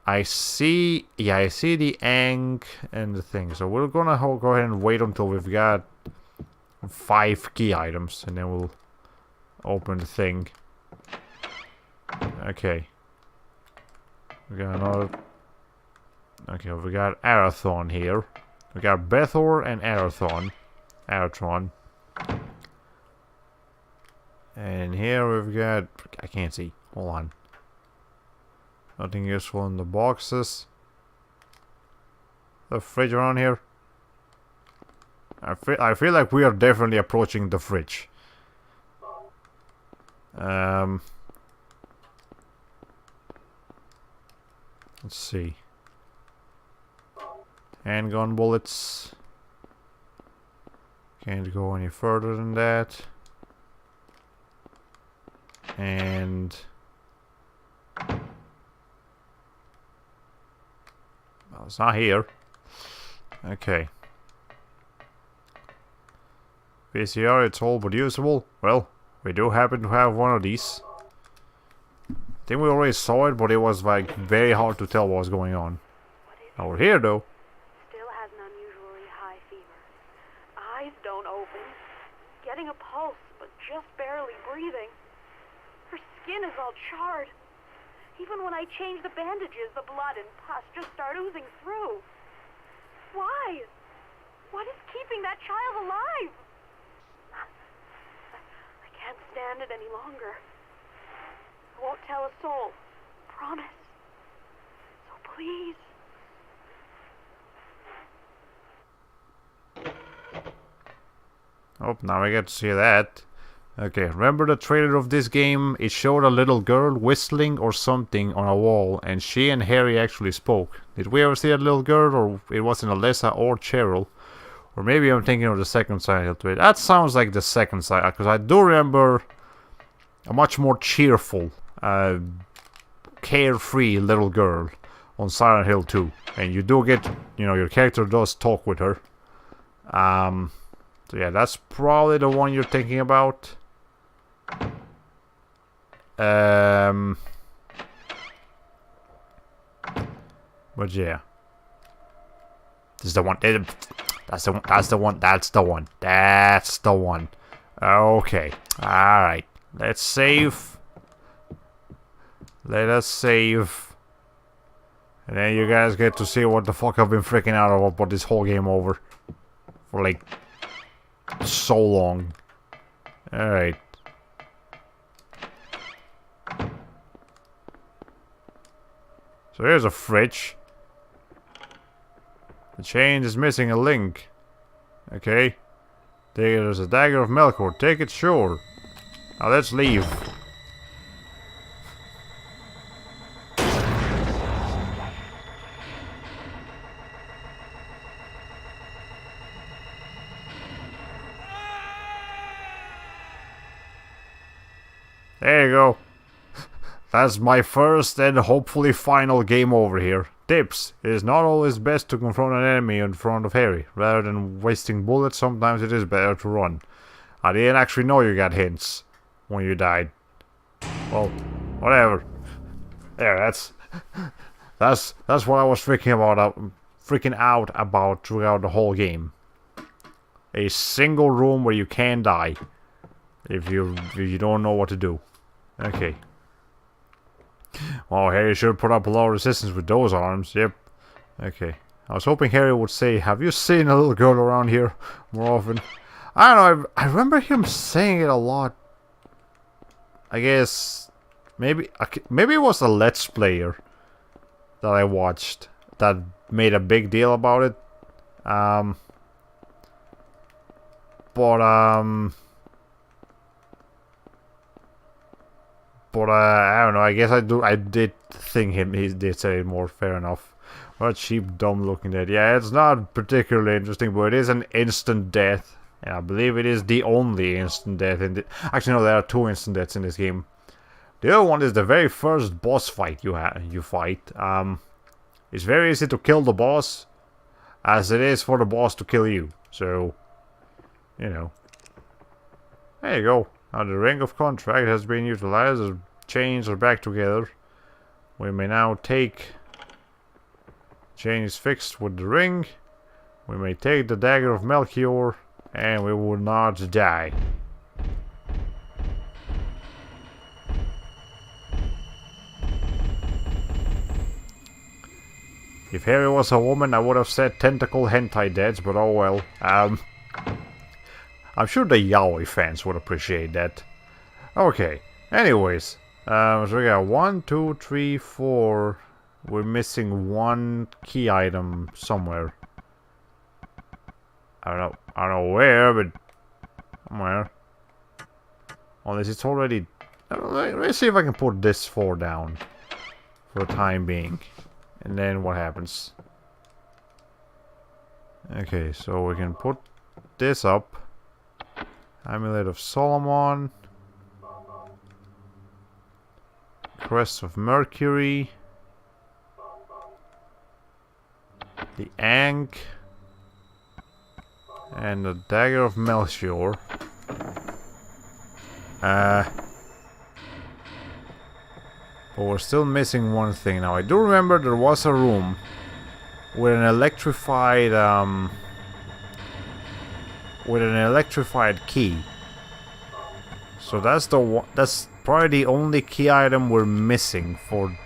I see the Ankh and the thing. So we're gonna go ahead and wait until we've got 5 key items, and then we'll open the thing. Okay. We got another. Okay, we got Arathon here. We got Bethor and Arathon. Aratron. And here we've got... I can't see. Hold on. Nothing useful in the boxes. The fridge around here. I feel like we are definitely approaching the fridge. Let's see. Handgun bullets. Can't go any further than that. And... well, it's not here. Okay. VCR, it's all but usable. Well, We do happen to have one of these. I think we already saw it, but it was like very hard to tell what was going on. Over here though. Still has an unusually high fever. Eyes don't open. Getting a pulse, but just barely breathing. Her skin is all charred. Even when I change the bandages, the blood and pus just start oozing through. Why? What is keeping that child alive? I can't stand it any longer. I won't tell a soul. Promise. So please. Oh, now we get to see that. Okay, remember the trailer of this game? It showed a little girl whistling or something on a wall, and she and Harry actually spoke. Did we ever see that little girl, or it wasn't Alyssa or Cheryl? Or maybe I'm thinking of the second Silent Hill to it. That sounds like the second side, because I do remember a much more cheerful, carefree little girl on Silent Hill 2. And you do get, you know, your character does talk with her. So yeah, that's probably the one you're thinking about. But yeah, this is the one. That's the one. That's the one. That's the one. That's the one. Okay. All right. Let's save. Let us save. And then you guys get to see what the fuck I've been freaking out about this whole game over for like so long. All right. So here's a fridge. The chain is missing a link. Okay. There's a dagger of Melkor. Take it, sure. Now let's leave. There you go. That's my first and hopefully final game over here. Tips. It is not always best to confront an enemy in front of Harry. Rather than wasting bullets, sometimes it is better to run. I didn't actually know you got hints when you died. Well, whatever. There, that's what I was freaking out about throughout the whole game. A single room where you can die if you don't know what to do. Okay. Well, Harry should put up a lot of resistance with those arms. Yep. Okay. I was hoping Harry would say, "Have you seen a little girl around here?" more often. I don't know. I remember him saying it a lot. I guess maybe it was a Let's Player that I watched that made a big deal about it. I don't know. I guess I did think he did say it more. Fair enough. What cheap, dumb looking death. Yeah, it's not particularly interesting, but it is an instant death. And I believe it is the only instant death in the... Actually, no, there are two instant deaths in this game. The other one is the very first boss fight you fight. It's very easy to kill the boss, as it is for the boss to kill you. So, you know. There you go. Now the ring of contract has been utilized. The chains are back together. We may now take... Chain is fixed with the ring. We may take the dagger of Melchior, and we will not die. If Harry was a woman, I would have said tentacle hentai deaths, but oh well. I'm sure the yaoi fans would appreciate that. Okay, anyways. So we got 1, 2, 3, 4. We're missing one key item somewhere. I don't know where, but somewhere. Unless it's already... Let's see if I can put this 4 down for the time being. And then what happens? Okay, so we can put this up. Amulet of Solomon. Crest of Mercury. The Ankh. And the Dagger of Melchior. But we're still missing one thing. Now I do remember there was a room with an electrified key. So that's that's probably the only key item we're missing for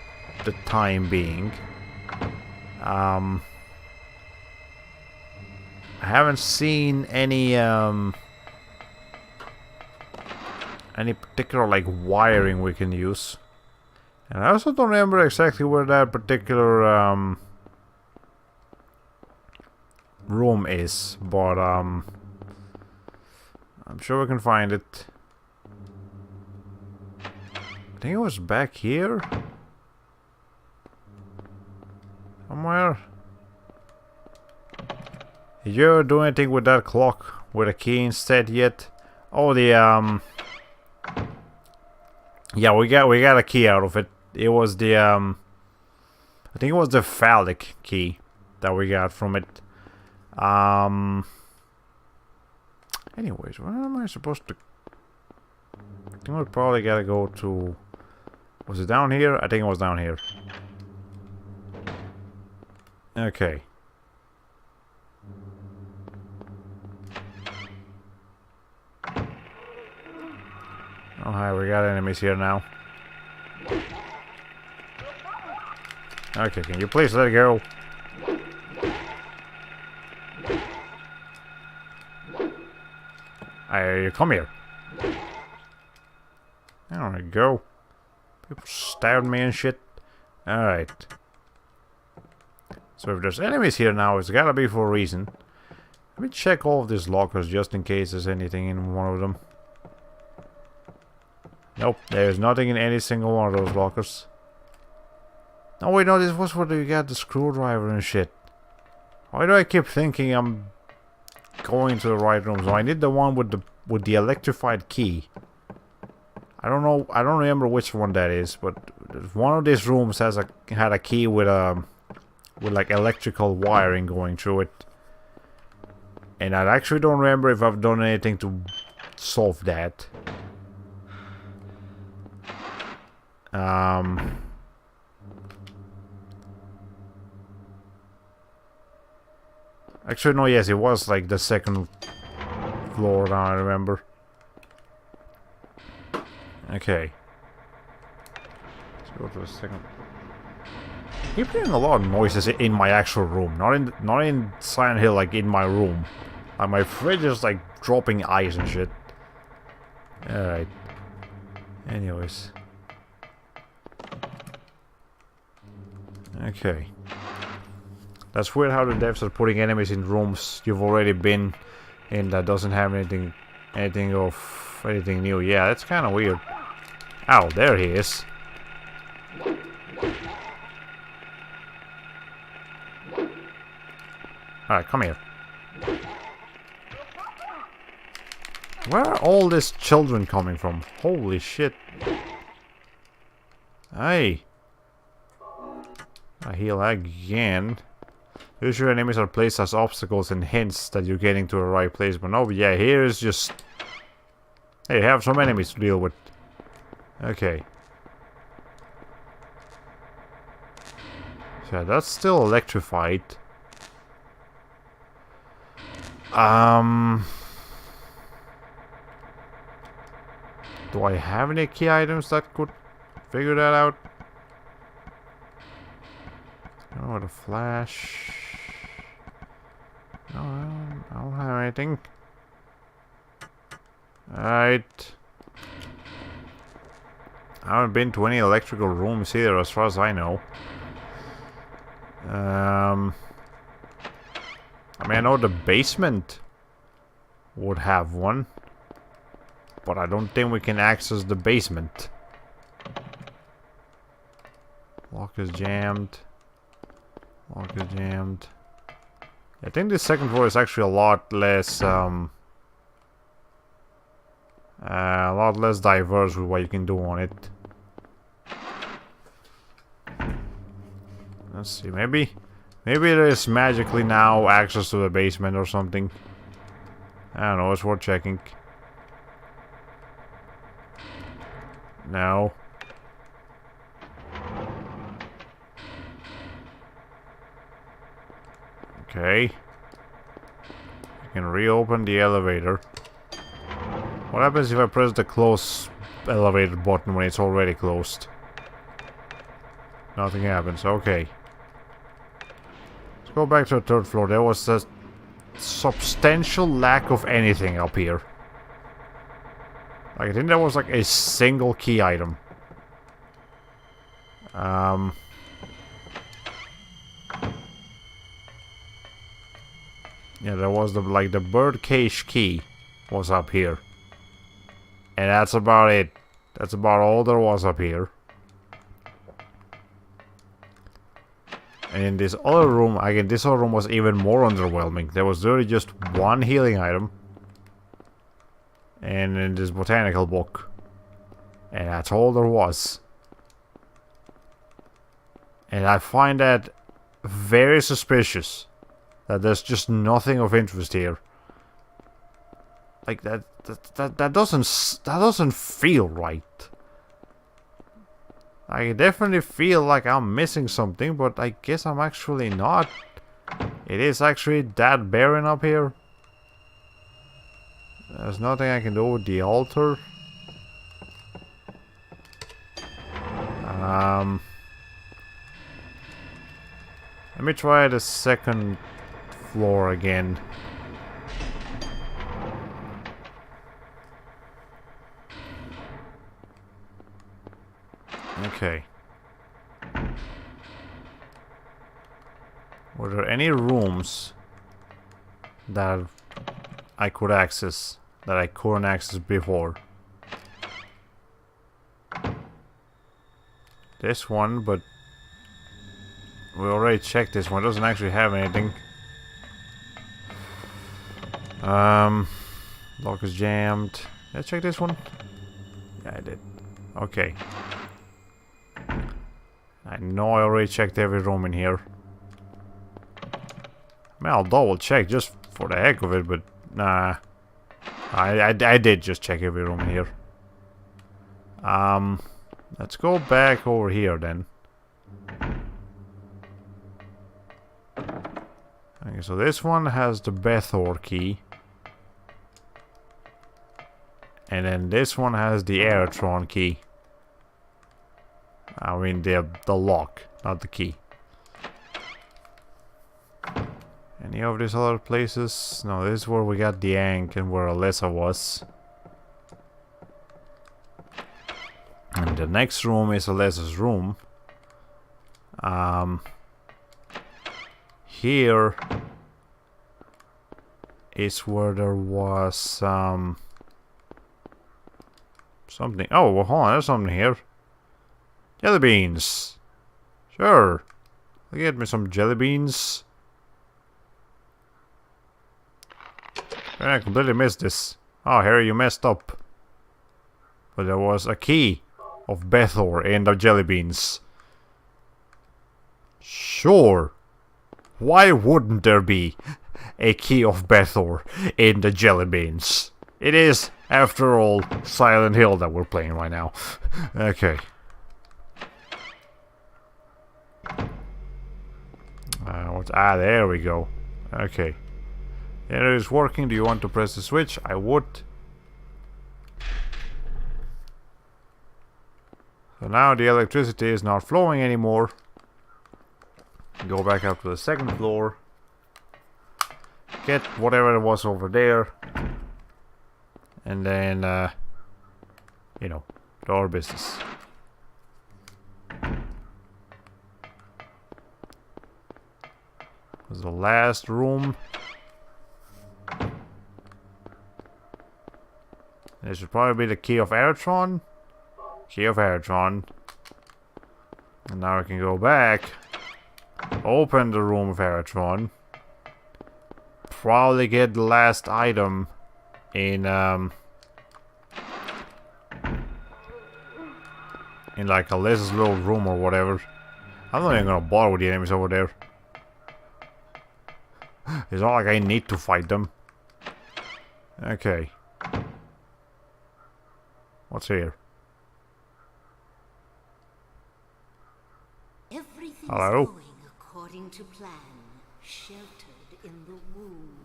the time being. I haven't seen any particular like wiring we can use. And I also don't remember exactly where that particular room is, but I'm sure we can find it. I think it was back here somewhere. Did you ever do anything with that clock with a key instead yet? Oh, the yeah, we got a key out of it. It was the I think it was the phallic key that we got from it. Anyways, where am I supposed to? I think we probably gotta go to. Was it down here? I think it was down here. Okay. Oh hi, we got enemies here now. Okay, can you please let it go? Come here. There we go. People stabbed me and shit. Alright. So if there's enemies here now, it's gotta be for a reason. Let me check all of these lockers just in case there's anything in one of them. Nope, there's nothing in any single one of those lockers. Oh wait, no, this was where you got the screwdriver and shit. Why do I keep thinking I'm going to the right room? So I need the one with the electrified key. I don't know, I don't remember which one that is, but one of these rooms had a key with like electrical wiring going through it. And I actually don't remember if I've done anything to solve that. Actually, no, yes, it was like the second floor now, I remember. Okay. Let's go to the second. I keep hearing a lot of noises in my actual room, not in Silent Hill, like in my room. Like my fridge is like dropping ice and shit. Alright. Anyways. Okay. That's weird how the devs are putting enemies in rooms you've already been in that doesn't have anything new. Yeah, that's kind of weird. Ow, there he is. Alright, come here. Where are all these children coming from? Holy shit. Hey. I heal again. Usually enemies are placed as obstacles and hints that you're getting to the right place, but no, yeah, here is just... Hey, have some enemies to deal with. Okay. So that's still electrified. Do I have any key items that could figure that out? Oh, the flash. No, I don't have anything. Alright. I haven't been to any electrical rooms either, as far as I know. I mean, I know the basement would have one, but I don't think we can access the basement. Lock is jammed. Lock is jammed. I think the second floor is actually a lot less diverse with what you can do on it. Let's see, maybe there is magically now access to the basement or something. I don't know, it's worth checking. No. Okay. I can reopen the elevator. What happens if I press the close elevator button when it's already closed? Nothing happens. Okay. Let's go back to the third floor. There was a substantial lack of anything up here. Like, I think there was like a single key item. Yeah, there was the birdcage key was up here. And that's about it. That's about all there was up here. And in this other room, again, this other room was even more underwhelming. There was literally just one healing item. And in this botanical book. And that's all there was. And I find that very suspicious. That there's just nothing of interest here. Like that doesn't feel right. I definitely feel like I'm missing something, but I guess I'm actually not. It is actually that barren up here. There's nothing I can do with the altar. Let me try the second floor again. Okay. Were there any rooms that I could access that I couldn't access before? This one, but we already checked this one. It doesn't actually have anything. Lock is jammed. Did I check this one? Yeah, I did. Okay. I know I already checked every room in here. I mean, I'll double check just for the heck of it, but nah. I did just check every room in here. Let's go back over here then. Okay, so this one has the Bethor key. And then this one has the Aerotron key. I mean the lock, not the key. Any of these other places? No, this is where we got the Ankh and where Alessa was. And the next room is Alessa's room. Here is where there was something. Oh, well, hold on, there's something here. Jelly beans. Sure. Get me some jelly beans. I completely missed this. Oh, Harry, you messed up. But there was a key of Bethor in the jelly beans. Sure. Why wouldn't there be a key of Bethor in the jelly beans? It is, after all, Silent Hill that we're playing right now. Okay. There we go. Okay. It is working. Do you want to press the switch? I would. So now the electricity is not flowing anymore. Go back up to the second floor. Get whatever it was over there. And then, you know, do our business. This is the last room. This should probably be the key of Aerotron. Key of Aerotron. And now I can go back. Open the room of Aerotron. Probably get the last item in like Alessa's little room or whatever. I'm not even gonna bother with the enemies over there. It's not like I need to fight them. Okay. What's here? Everything's Hello? going according to plan, sheltered in the womb.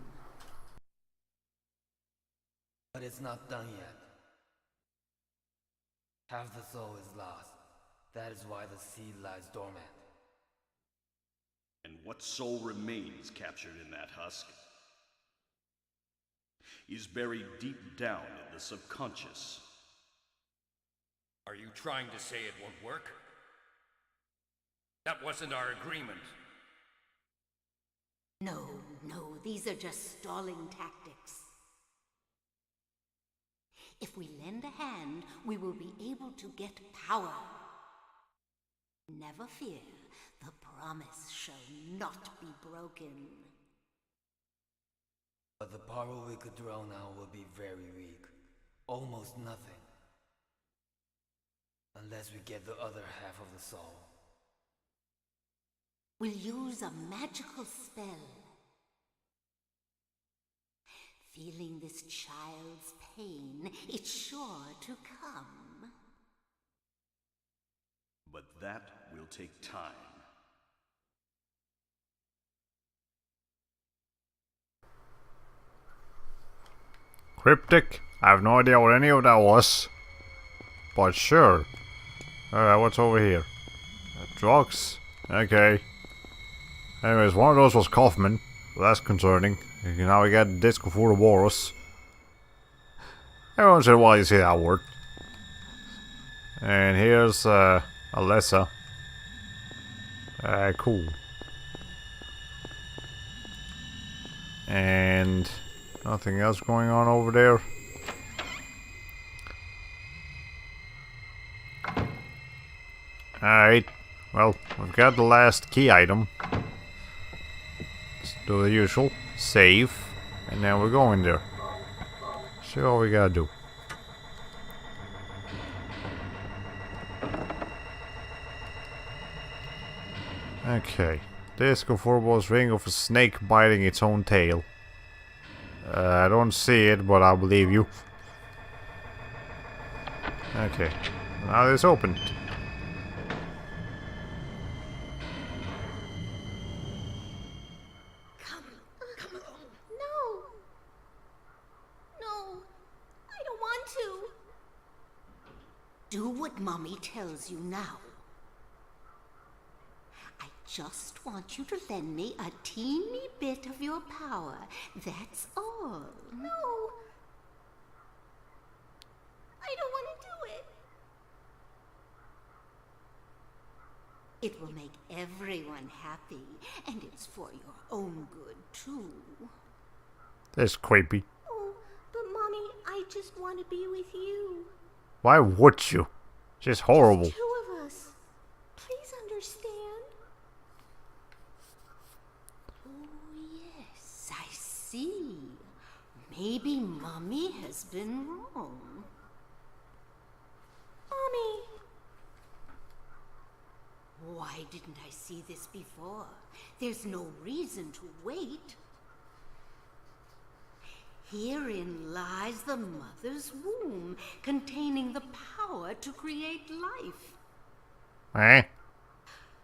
But it's not done yet. Half the soul is lost. That is why the seed lies dormant. And what soul remains captured in that husk is buried deep down in the subconscious. Are you trying to say it won't work? That wasn't our agreement. No, these are just stalling tactics. If we lend a hand, we will be able to get power. Never fear, the promise shall not be broken. But the power we could draw now will be very weak. Almost nothing. Unless we get the other half of the soul. We'll use a magical spell. Feeling this child's pain, it's sure to come. But that will take time. Cryptic? I have no idea what any of that was. But sure. Alright, what's over here? Drugs? Okay. Anyways, one of those was Kaufman. Well, that's concerning. Now we got Disco Ouroboros. Every once in a while you see that word. And here's Alessa. Cool. And nothing else going on over there. Alright. Well, we've got the last key item. Let's do the usual. Save. And now we're going there. See what we gotta do. Okay. Disco Ouroboros ring of a snake biting its own tail. I don't see it, but I believe you. Okay. Now it's opened. Come along. No, I don't want to. Do what Mommy tells you now. I just want you to lend me a teeny bit of your power. That's all. No. I don't want to do it. It will make everyone happy, and it's for your own good, too. That's creepy. Oh, but Mommy, I just want to be with you. Why would you? She's horrible. Just 2 of us. Please understand. Oh, yes, I see. Maybe Mommy has been wrong. Mommy! Why didn't I see this before? There's no reason to wait. Herein lies the mother's womb, containing the power to create life. Eh?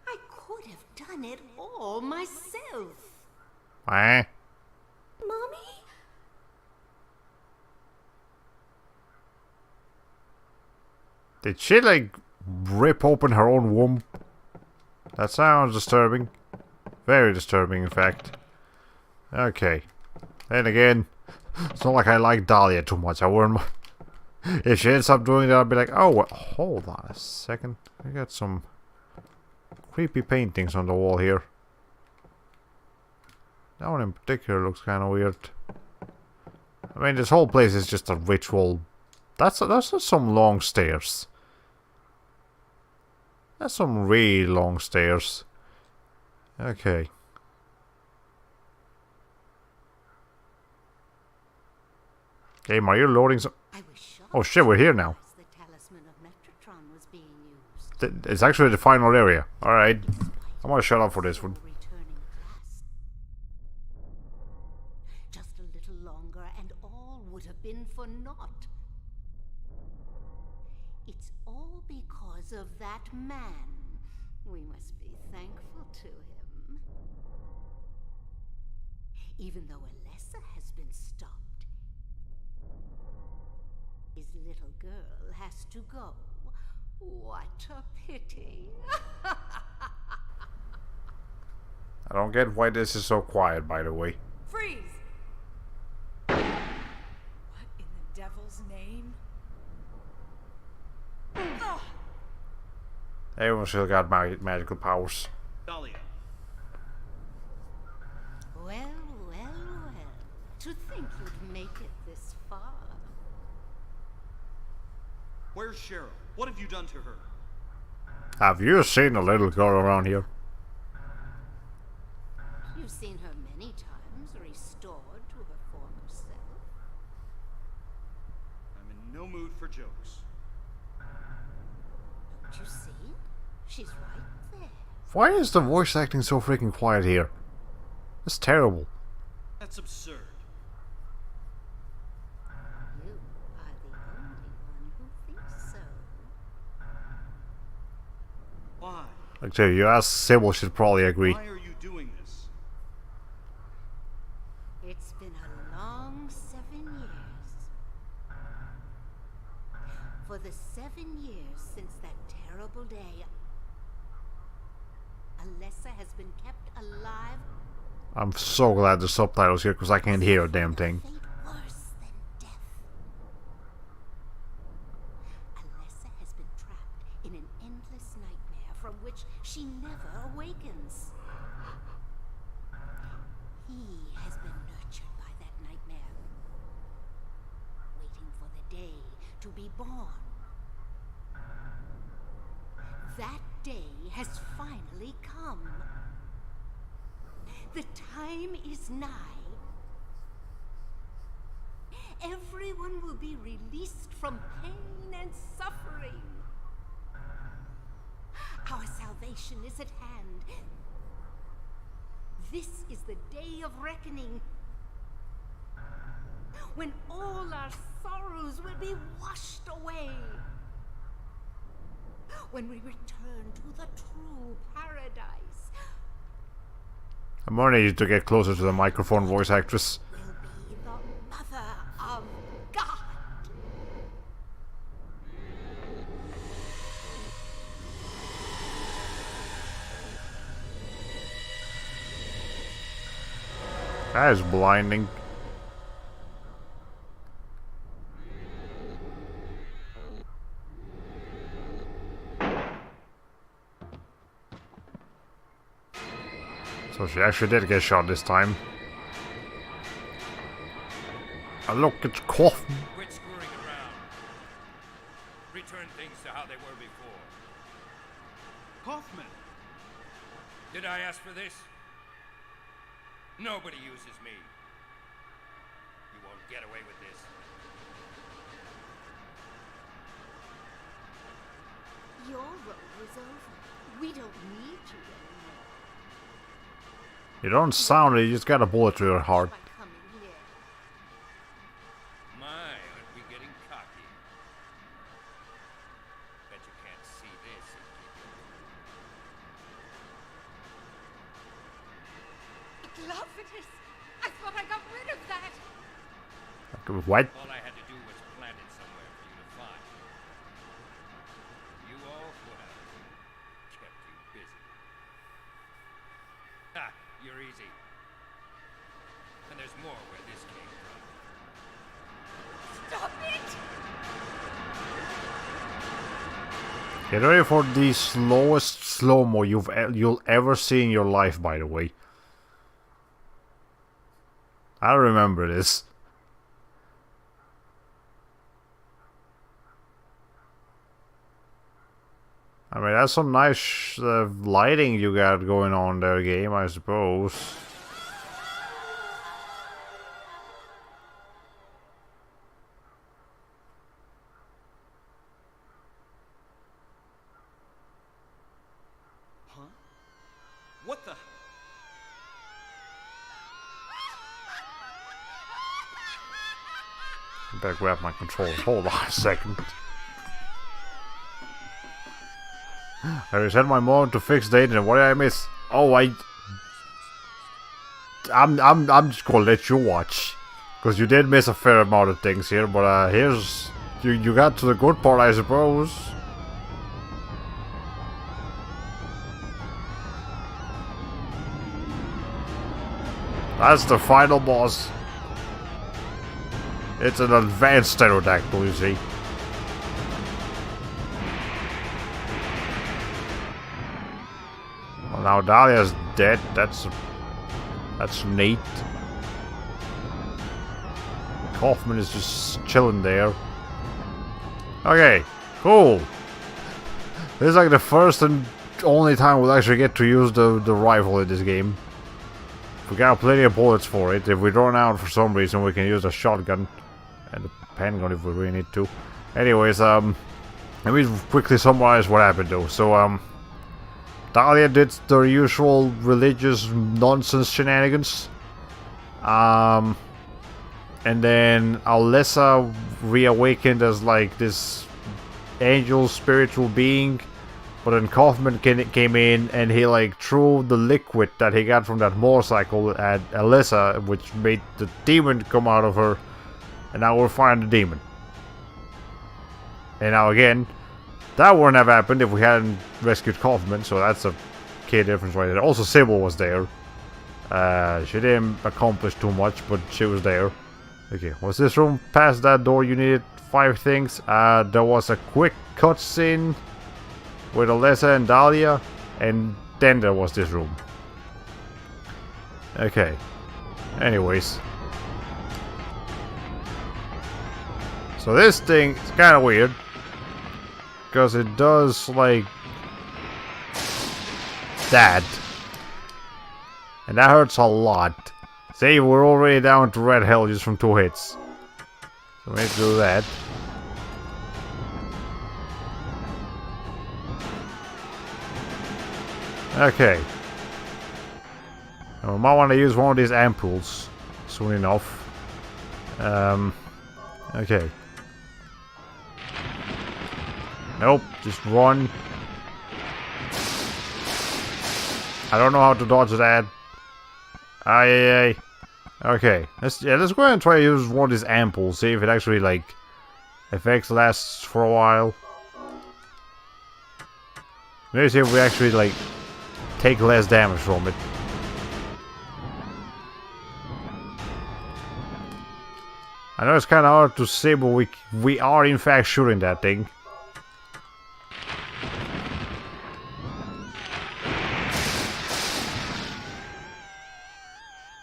I could have done it all myself. Eh? Mommy? Did she, like, rip open her own womb? That sounds disturbing. Very disturbing, in fact. Okay. Then again, it's not like I like Dahlia too much. I wouldn't... If she ends up doing that, I'd be like, oh, hold on a second. I got some creepy paintings on the wall here. That one in particular looks kind of weird. I mean, this whole place is just a ritual. That's some long stairs. That's some really long stairs. Okay. Game, are you loading some... Oh shit, we're here now. The talisman of Metatron was being used. It's actually the final area. Alright. I'm gonna shut up for this one. Returning fast. Just a little longer and all would have been for naught. It's all because of that man. We must be thankful even though Alessa has been stopped. His little girl has to go. What a pity. I don't get why this is so quiet, by the way. Freeze! What in the devil's name? Ugh. Everyone still got magical powers. Dahlia. Well, well, well. To think you'd make it this far. Where's Cheryl? What have you done to her? Have you seen a little girl around here? You've seen her many times, restored to her former self. I'm in no mood for jokes. Don't you see? She's right there. Why is the voice acting so freaking quiet here? It's terrible. That's absurd. You are the only one who thinks so. Why? Actually, you ask Sybil, she'd probably agree. Why are you doing this? It's been a long 7 years. For the 7 years since that terrible day, Alessa has been kept alive. I'm so glad the subtitles here because I can't hear a damn thing. Fate worse than death. Alessa has been trapped in an endless nightmare from which she never awakens. He has been nurtured by that nightmare, waiting for the day to be born. That day has finally come. The time is nigh. Everyone will be released from pain and suffering. Our salvation is at hand. This is the day of reckoning, when all our sorrows will be washed away. When we return to the true paradise. I'm warning you to get closer to the microphone, voice actress. Will be the mother of God. That is blinding. So she actually did get shot this time. And look, it's Kaufman. Quit screwing around. Return things to how they were before. Kaufman! Did I ask for this? Nobody uses me. You won't get away with this. Your role is over. We don't need you anymore. You don't sound it, you just got a bullet through your heart. By coming here. My, aren't we getting cocky? Bet you can't see this. Glowfitus! I thought I got rid of that! What? All I had to do was plant it somewhere for you to find. You all well, kept you busy. Ha! You're easy. And there's more where this came from. Stop it! Get ready for the slowest slow-mo you'll ever see in your life, by the way. I remember this. I mean, that's some nice lighting you got going on there, game, I suppose. Huh? What the? I better grab my controller. Hold on a second. I reset my mode to fixed data, and what did I miss? Oh, I'm just gonna let you watch, because you did miss a fair amount of things here. But here's you got to the good part, I suppose. That's the final boss. It's an advanced pterodactyl, you see. Well, now Dahlia's dead. That's neat. Kaufman is just chilling there. Okay, cool. This is like the first and only time we'll actually get to use the rifle in this game. We got plenty of bullets for it. If we run out for some reason, we can use a shotgun and a handgun if we really need to. Anyways, let me quickly summarize what happened though. So, Dahlia did the usual religious nonsense shenanigans. And then Alessa reawakened as like this angel spiritual being. But then Kaufman came in and he like threw the liquid that he got from that motorcycle at Alessa, which made the demon come out of her. And now we're fighting the demon. And now again, that wouldn't have happened if we hadn't rescued Kaufman, so that's a key difference right there. Also, Sybil was there. She didn't accomplish too much, but she was there. Okay, was this room past that door? You needed 5 things. There was a quick cutscene with Alessa and Dahlia, and then there was this room. Okay. Anyways. So this thing is kind of weird. Because it does, like, that. And that hurts a lot. See, we're already down to red hell just from 2 hits. So we need to do that. Okay. Now, we might want to use one of these ampoules soon enough. Okay. Nope, just run. I don't know how to dodge that. Aye. Okay, let's go ahead and try to use one of these ampoules. See if it actually like effects lasts for a while. Maybe see if we actually like take less damage from it. I know it's kind of hard to say, but we are in fact shooting that thing.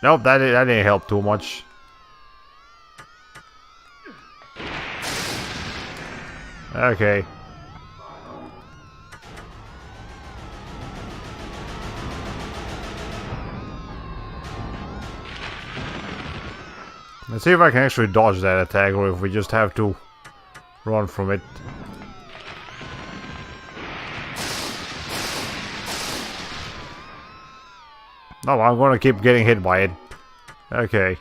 Nope, that didn't help too much. Okay. Let's see if I can actually dodge that attack, or if we just have to run from it. No, I'm gonna keep getting hit by it. Okay.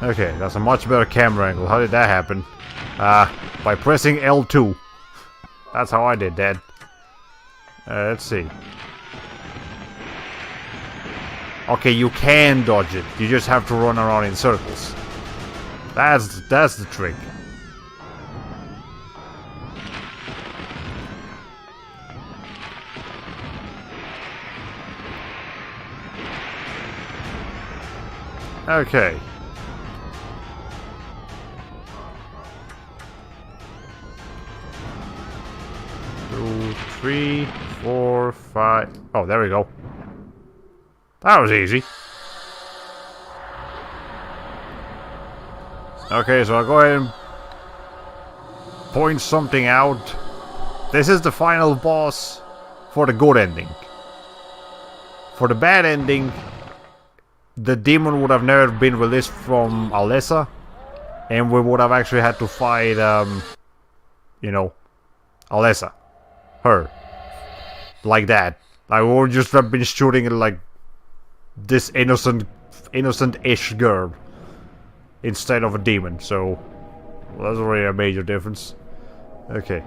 Okay, that's a much better camera angle. How did that happen? By pressing L2. That's how I did that. Let's see. Okay, you can dodge it. You just have to run around in circles. That's the trick. Okay. Two, 3, 4, 5. Oh, there we go. That was easy. Okay, so I'll go ahead and point something out. This is the final boss for the good ending. For the bad ending, the demon would have never been released from Alessa, and we would have actually had to fight, you know, Alessa. Her. Like that. I would just have been shooting at, like, this innocent-ish girl instead of a demon, so that's already a major difference. Okay.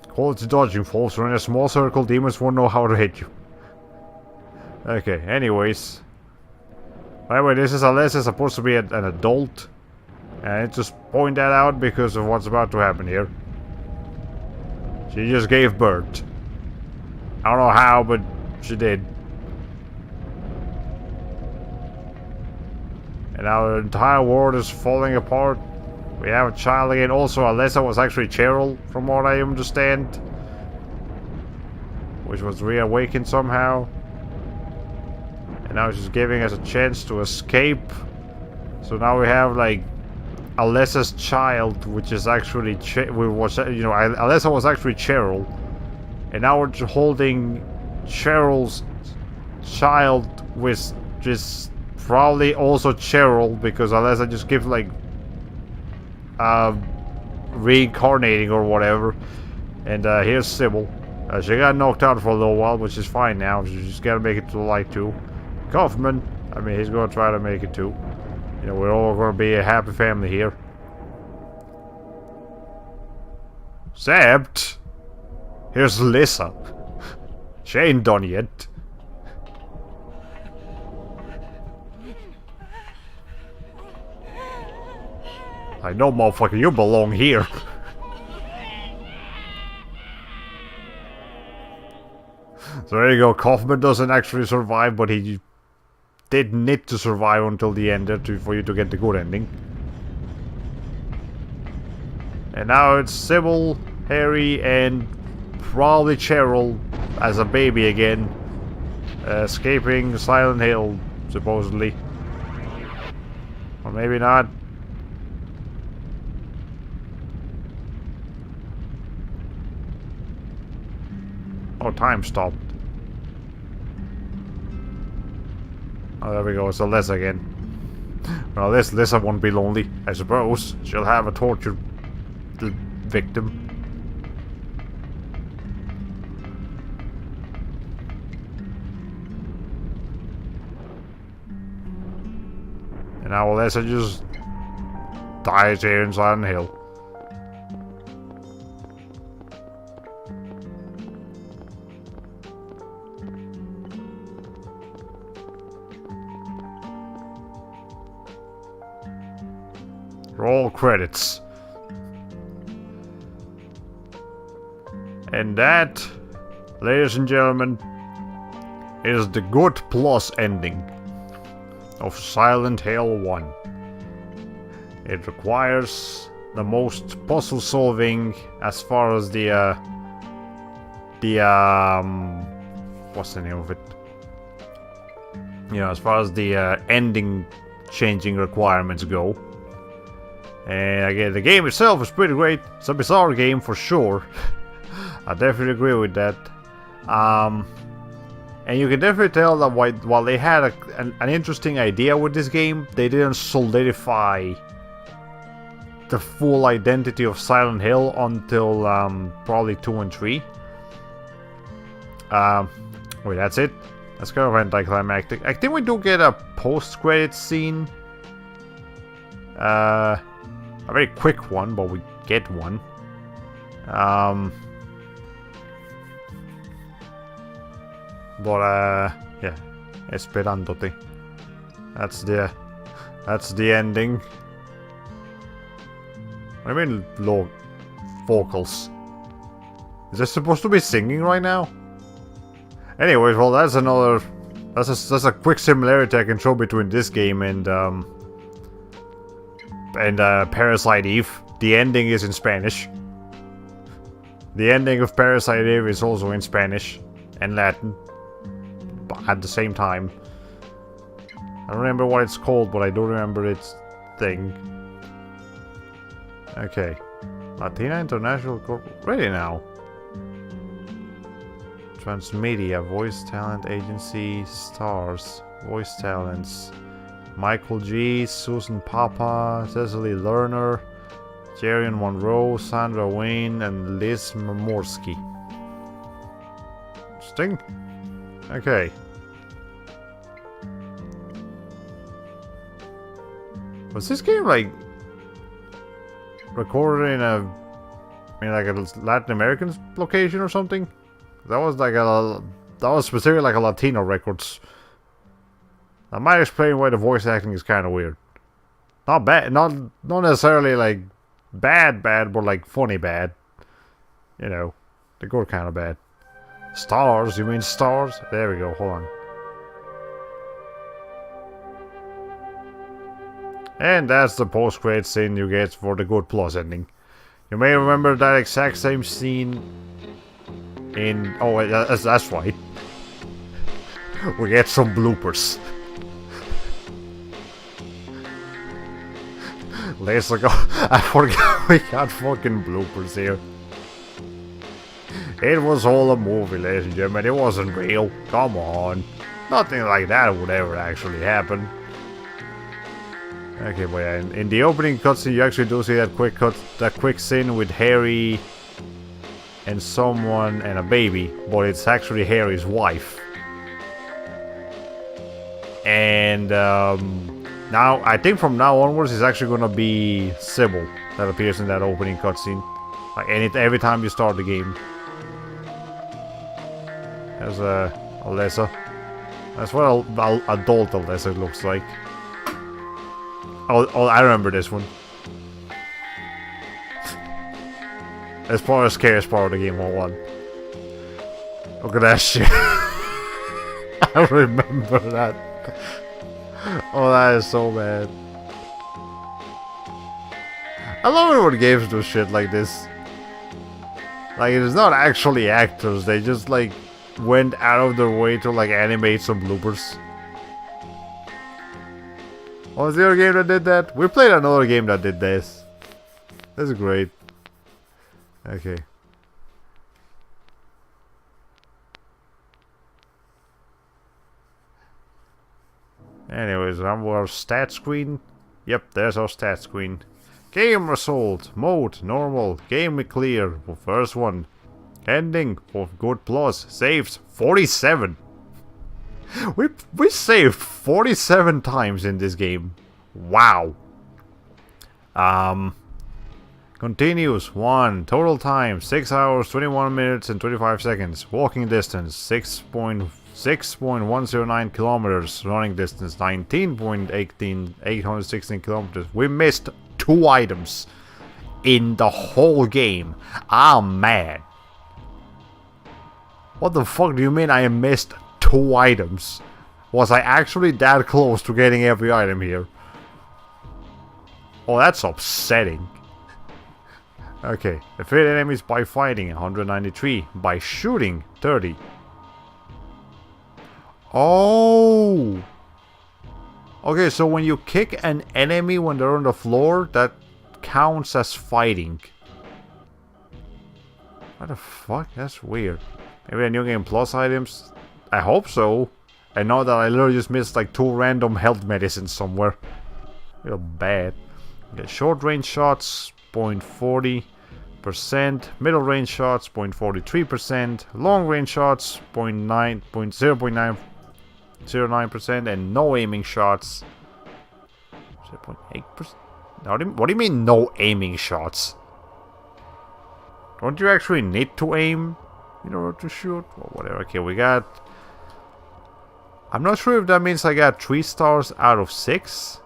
Quality dodging falls. When in a small circle, demons won't know how to hit you. Okay, anyways. By the way, this is Alessa supposed to be an adult. And I just point that out because of what's about to happen here. She just gave birth. I don't know how, but she did. And now the entire world is falling apart. We have a child again. Also, Alessa was actually Cheryl, from what I understand. Which was reawakened somehow. And now she's giving us a chance to escape. So now we have, like, Alessa's child, which is actually Alessa was actually Cheryl, and now we're holding Cheryl's child, which is probably also Cheryl, because Alessa just gives like reincarnating or whatever. And here's Sybil. She got knocked out for a little while, which is fine now. She just gotta make it to the light too. Kaufman, I mean, he's gonna try to make it too. You know, we're all gonna be a happy family here. Except, here's Lisa. She ain't done yet. I know, motherfucker, you belong here. So there you go, Kaufman doesn't actually survive, but he did need to survive until the end for you to get the good ending. And now it's Sybil, Harry, and probably Cheryl as a baby again, escaping Silent Hill, supposedly. Or maybe not. Oh, time stopped. Oh, there we go, it's Alessa again. Well, this Lisa won't be lonely, I suppose. She'll have a tortured victim. And now Alessa just dies here in Silent Hill. Roll credits. And that, ladies and gentlemen, is the good plus ending of Silent Hill 1. It requires the most puzzle solving as far as what's the name of it? You know, as far as the ending changing requirements go. And again, the game itself is pretty great. It's a bizarre game for sure. I definitely agree with that. And you can definitely tell that while they had an interesting idea with this game, they didn't solidify the full identity of Silent Hill until probably 2 and 3. Wait, that's it? That's kind of anticlimactic. I think we do get a post-credit scene. A very quick one, but we get one. Yeah, Esperándote. That's the ending. What do you mean low vocals? Is this supposed to be singing right now? Anyways, well, that's a quick similarity I can show between this game and Parasite Eve. The ending is in Spanish. The ending of Parasite Eve is also in Spanish and Latin, but at the same time. I don't remember what it's called, but I do remember its thing. Okay. Latina International Corp. Ready now. Transmedia, Voice Talent Agency, Stars, Voice Talents. Michael G, Susan Papa, Cecily Lerner, Jerian Monroe, Sandra Wayne, and Liz Momorsky. Interesting. Okay. Was this game like recorded in a Latin American location or something? That was specifically like a Latino Records That might explain why the voice acting is kind of weird. Not bad, not necessarily like bad, but like funny bad. You know, they go kind of bad. Stars? You mean stars? There we go. Hold on. And that's the post-credit scene you get for the Good Plus ending. You may remember that exact same scene in... Oh, wait, that's right. We get some bloopers. Let's go. I forgot we got fucking bloopers here. It was all a movie, ladies and gentlemen. It wasn't real. Come on. Nothing like that would ever actually happen. Okay, but yeah, in the opening cutscene, you actually do see that quick scene with Harry and someone and a baby, but it's actually Harry's wife. And now, I think from now onwards, it's actually gonna be Sybil that appears in that opening cutscene. Like every time you start the game. There's Alessa. That's what adult Alessa looks like. Oh, I remember this one. As far as scariest part of the game, hold on. Look at that shit. I remember that. Oh, that is so bad. I love it when games do shit like this. Like, it's not actually actors, they just like went out of their way to like animate some bloopers. What was the other game that did that? We played another game that did this. This is great. Okay. Anyways, our stat screen. Yep, there's our stat screen. Game result. Mode, normal. Game clear. First one. Ending for Good Plus. Saves 47. We saved 47 times in this game. Wow. Continues 1. Total time 6 hours 21 minutes and 25 seconds. Walking distance 6.109 kilometers. Running distance 816 kilometers. We missed 2 items in the whole game. I'm mad. What the fuck do you mean I missed 2 items? Was I actually that close to getting every item here? Oh, that's upsetting. Okay, defeat enemies by fighting 193, by shooting 30. Oh! Okay, so when you kick an enemy when they're on the floor, that counts as fighting. What the fuck? That's weird. Maybe a New Game Plus items? I hope so. I know that I literally just missed like 2 random health medicines somewhere. Real bad. Okay, short range shots, 0.40%. Middle range shots, 0.43%. Long range shots, 0.909%. And no aiming shots, 0.8%. What do you mean no aiming shots? Don't you actually need to aim in order to shoot? Or whatever. Okay, we got... I'm not sure if that means I got 3 stars out of 6.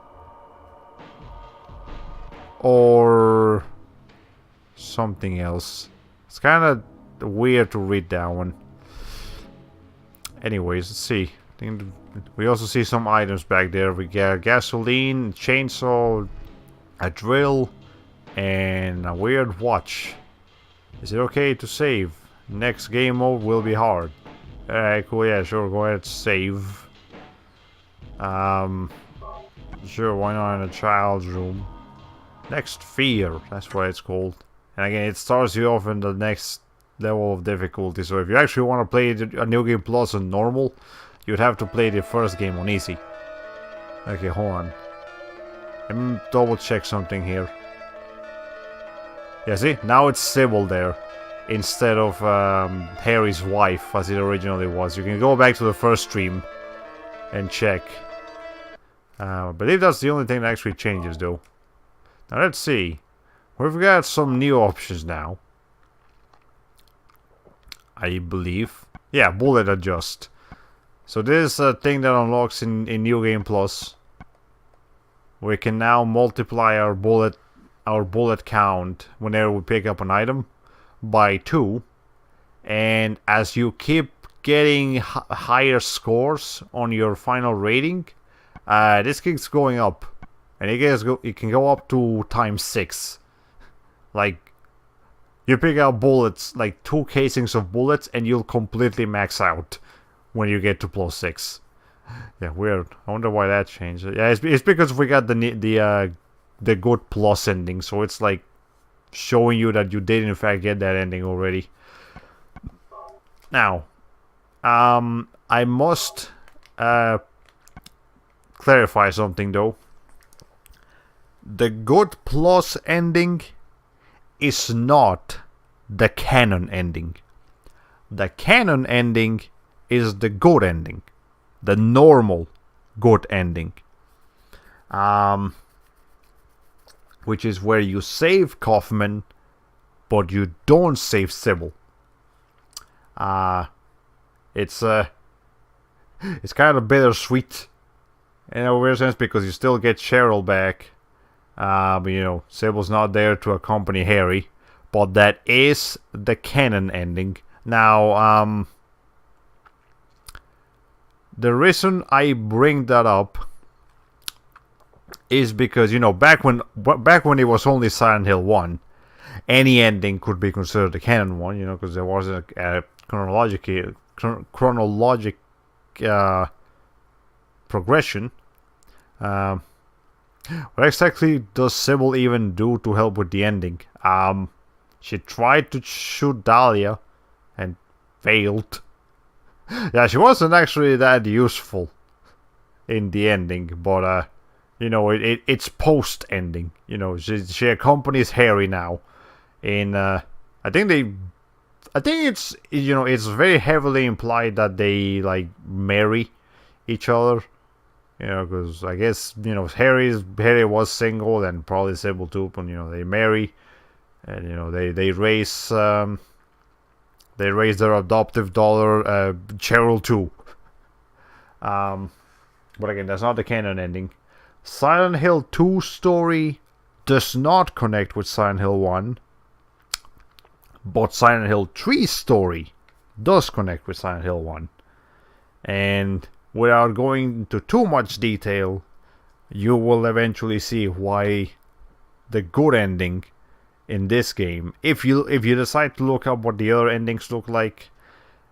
Or something else. It's kind of weird to read that one. Anyways, let's see. I think we also see some items back there. We got gasoline, chainsaw, a drill, and a weird watch. Is it okay to save? Next game mode will be hard. Alright, cool, yeah, sure, go ahead, save. Sure, why not in a child's room? Next fear, that's what it's called. And again, it starts you off in the next level of difficulty, so if you actually want to play a New Game Plus on normal, you'd have to play the first game on easy. Okay, hold on. Let me double check something here. Yeah, see? Now it's Sybil there, instead of Harry's wife, as it originally was. You can go back to the first stream and check. I believe that's the only thing that actually changes, though. Now let's see. We've got some new options now. I believe. Yeah, bullet adjust. So this is a thing that unlocks in New Game Plus. We can now multiply our bullet count whenever we pick up an item by 2, and as you keep getting higher scores on your final rating, this keeps going up, and it can go up to ×6. Like, you pick out bullets, like 2 casings of bullets, and you'll completely max out when you get to +6. Yeah, weird. I wonder why that changed. Yeah, it's because we got the good plus ending, so it's like showing you that you did in fact get that ending already. Now, I must clarify something though. The good plus ending is not the canon ending. The canon ending is the good ending. The normal good ending. Which is where you save Kaufman, but you don't save Sybil. It's kind of bittersweet in a weird sense, because you still get Cheryl back. But you know, Sybil's not there to accompany Harry. But that is the canon ending. Now, the reason I bring that up is because, you know, back when it was only Silent Hill 1, any ending could be considered the canon one, you know, because there wasn't a chronologic progression. What exactly does Sybil even do to help with the ending? She tried to shoot Dahlia and failed. Yeah, she wasn't actually that useful in the ending, but you know, it's post ending. You know, she accompanies Harry now. I think it's, you know, it's very heavily implied that they like marry each other. You know, because I guess, you know, Harry was single and probably Sybil too, but you know, they marry, and you know, they raise their adoptive daughter, Cheryl too. But again, that's not the canon ending. Silent Hill 2 story does not connect with Silent Hill 1, but Silent Hill 3 story does connect with Silent Hill 1. And without going into too much detail, you will eventually see why the good ending in this game, if you decide to look up what the other endings look like,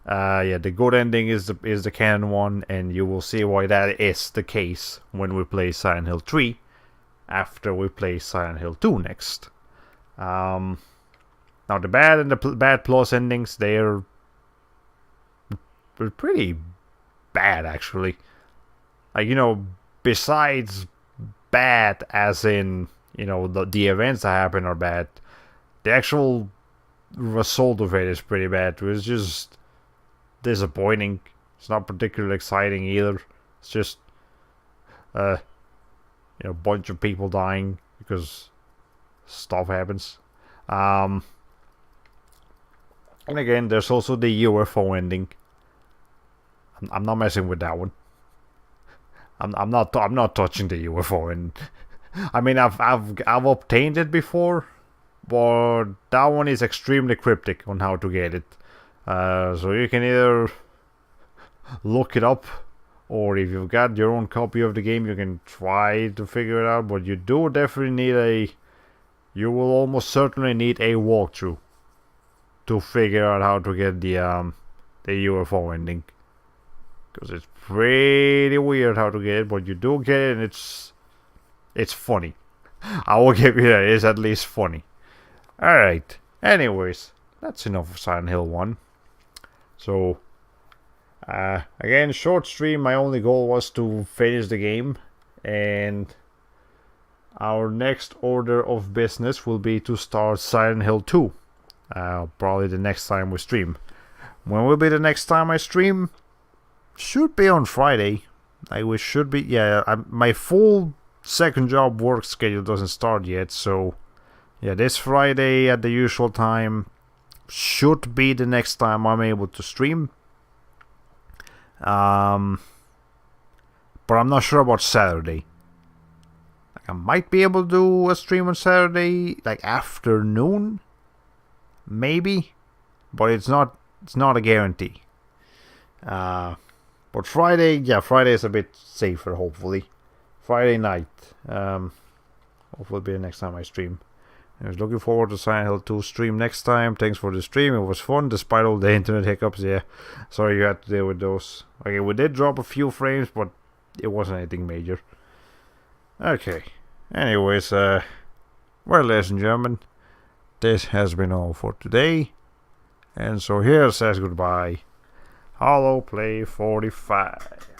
yeah, the good ending is the canon one, and you will see why that is the case when we play Silent Hill 3 after we play Silent Hill 2 next. Now the bad and the bad plus endings, they're pretty bad actually. Like, you know, besides bad as in, you know, the events that happen are bad, the actual result of it is pretty bad. It was just disappointing. It's not particularly exciting either. It's just you know, a bunch of people dying because stuff happens. And again, there's also the UFO ending. I'm not messing with that one. I'm not touching the UFO, and I mean, I've obtained it before, but that one is extremely cryptic on how to get it. So you can either look it up, or if you've got your own copy of the game, you can try to figure it out. But you do definitely need you will almost certainly need a walkthrough to figure out how to get the UFO ending, because it's pretty weird how to get it, but you do get it, and it's funny. I will give you that. It's at least funny. Alright, anyways, that's enough of Silent Hill 1. So, again, short stream. My only goal was to finish the game, and our next order of business will be to start Silent Hill 2. Probably the next time we stream. When will be the next time I stream? Should be on Friday. We should be, yeah, my full second job work schedule doesn't start yet, so yeah, this Friday at the usual time should be the next time I'm able to stream. But I'm not sure about Saturday. Like, I might be able to do a stream on Saturday, like afternoon, maybe, but it's not a guarantee. But Friday, yeah, Friday is a bit safer, hopefully. Friday night, hopefully will be the next time I stream. I was looking forward to Silent Hill 2 stream next time. Thanks for the stream, it was fun despite all the internet hiccups. Yeah, sorry you had to deal with those. Okay, we did drop a few frames, but it wasn't anything major. Okay, anyways, well, ladies and gentlemen, this has been all for today. And so here says goodbye, HoloPlay 45.